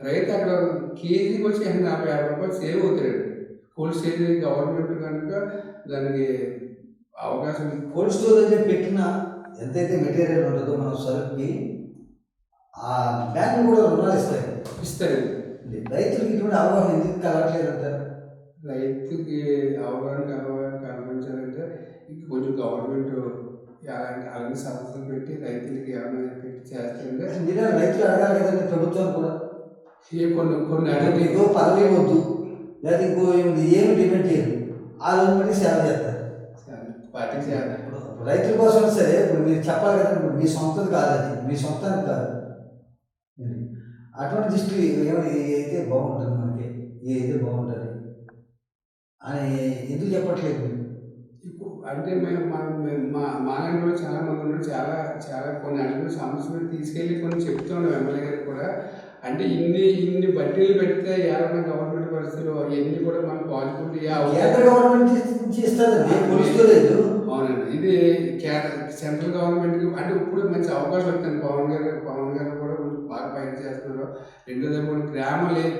రైతు అక్కడ కేజీకి వచ్చి ₹50 సేవ్ అవుతాడు. కోల్డ్ స్టోరేజ్ గవర్నమెంట్ కనుక దానికి అవకాశం. కోల్డ్ స్టోరేజ్ పెట్టిన ఎంతైతే మెటీరియల్ ఉంటుందో మనం సరుకుకి ఆ బ్యాంకులు కూడా రుణాలు ఇస్తాయి. రైతులకు ఇటువంటి అవగాహన ఎందుకు కలగట్లేదు అంటారు? రైతుకి అవగాహన కల్పించాలంటే ఇంక కొంచెం గవర్నమెంట్ అలాంటి సంస్థలు పెట్టి రైతులకి ఏమైనా పెట్టి చేస్తారంటే మీరు రైతులు అడగాలి కదండి ప్రభుత్వం కూడా. కొన్ని ఇంకో పదవి వద్దు, లేదా ఇంకో ఏమి డిపెండ్ చేయరు, ఆ రోజు బట్టి సేవ చేస్తారు. పార్టీకి చేయాలి. ఇప్పుడు రైతుల కోసం సరే ఇప్పుడు మీరు చెప్పాలి కదా, ఇప్పుడు మీ సొంతది కాదు, అది మీ సొంతానికి కాదు. అటువంటి దృష్టి అయితే బాగుంటుంది, మనకి ఏదైతే బాగుంటుంది అని ఎందుకు చెప్పట్లేదు? అంటే మాలాంటి వాళ్ళు చాలా మంది ఉన్నారు. చాలా కొన్ని అటువంటి సమస్యలు తీసుకెళ్ళి కొన్ని చెప్తున్నాం ఎమ్మెల్యే గారికి కూడా. అంటే ఇన్ని బట్టీలు పెడితే ఏమైనా గవర్నమెంట్ పరిస్థితులు అవన్నీ కూడా మనం పాజిటివిటీ గవర్నమెంట్ ఇస్తుంది. అవునండి, ఇది సెంట్రల్ గవర్నమెంట్కి అంటే ఇప్పుడు మంచి అవకాశం వస్తుంది. పవన్ గారు కూడా కొంచెం బాగా పైన చేస్తున్నారు. రెండోది కూడా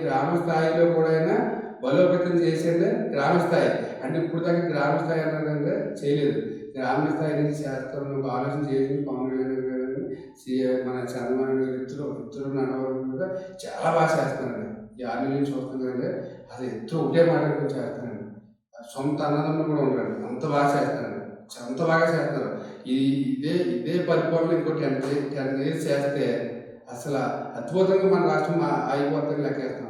గ్రామ స్థాయిలో కూడా అయినా బలోపేతం చేసేది గ్రామ స్థాయి. అంటే ఇప్పుడు దాకా గ్రామ స్థాయి అన్నదంటే చేయలేదు. గ్రామ స్థాయి నుంచి చేస్తాం ఒక ఆలోచన చేసి పవన్ కళ్యాణ్ గారు మన చంద్రబాబు గారు ఇద్దరు నడవడం మీద చాలా బాగా చేస్తున్నారండి. ఈ 6 నెలల నుంచి చూస్తాం కదంటే అది ఇద్దరు ఒకటే మాట చేస్తానండి. సొంత అన్నదమ్ములు కూడా ఉంటారు, అంత బాగా చేస్తారండి, అంత బాగా చేస్తారు. ఇదే పరిపాలన ఇంకో 10 years చేస్తే అసలు అద్భుతంగా మన రాష్ట్రం అయిపోతుంది లెక్కేస్తాం.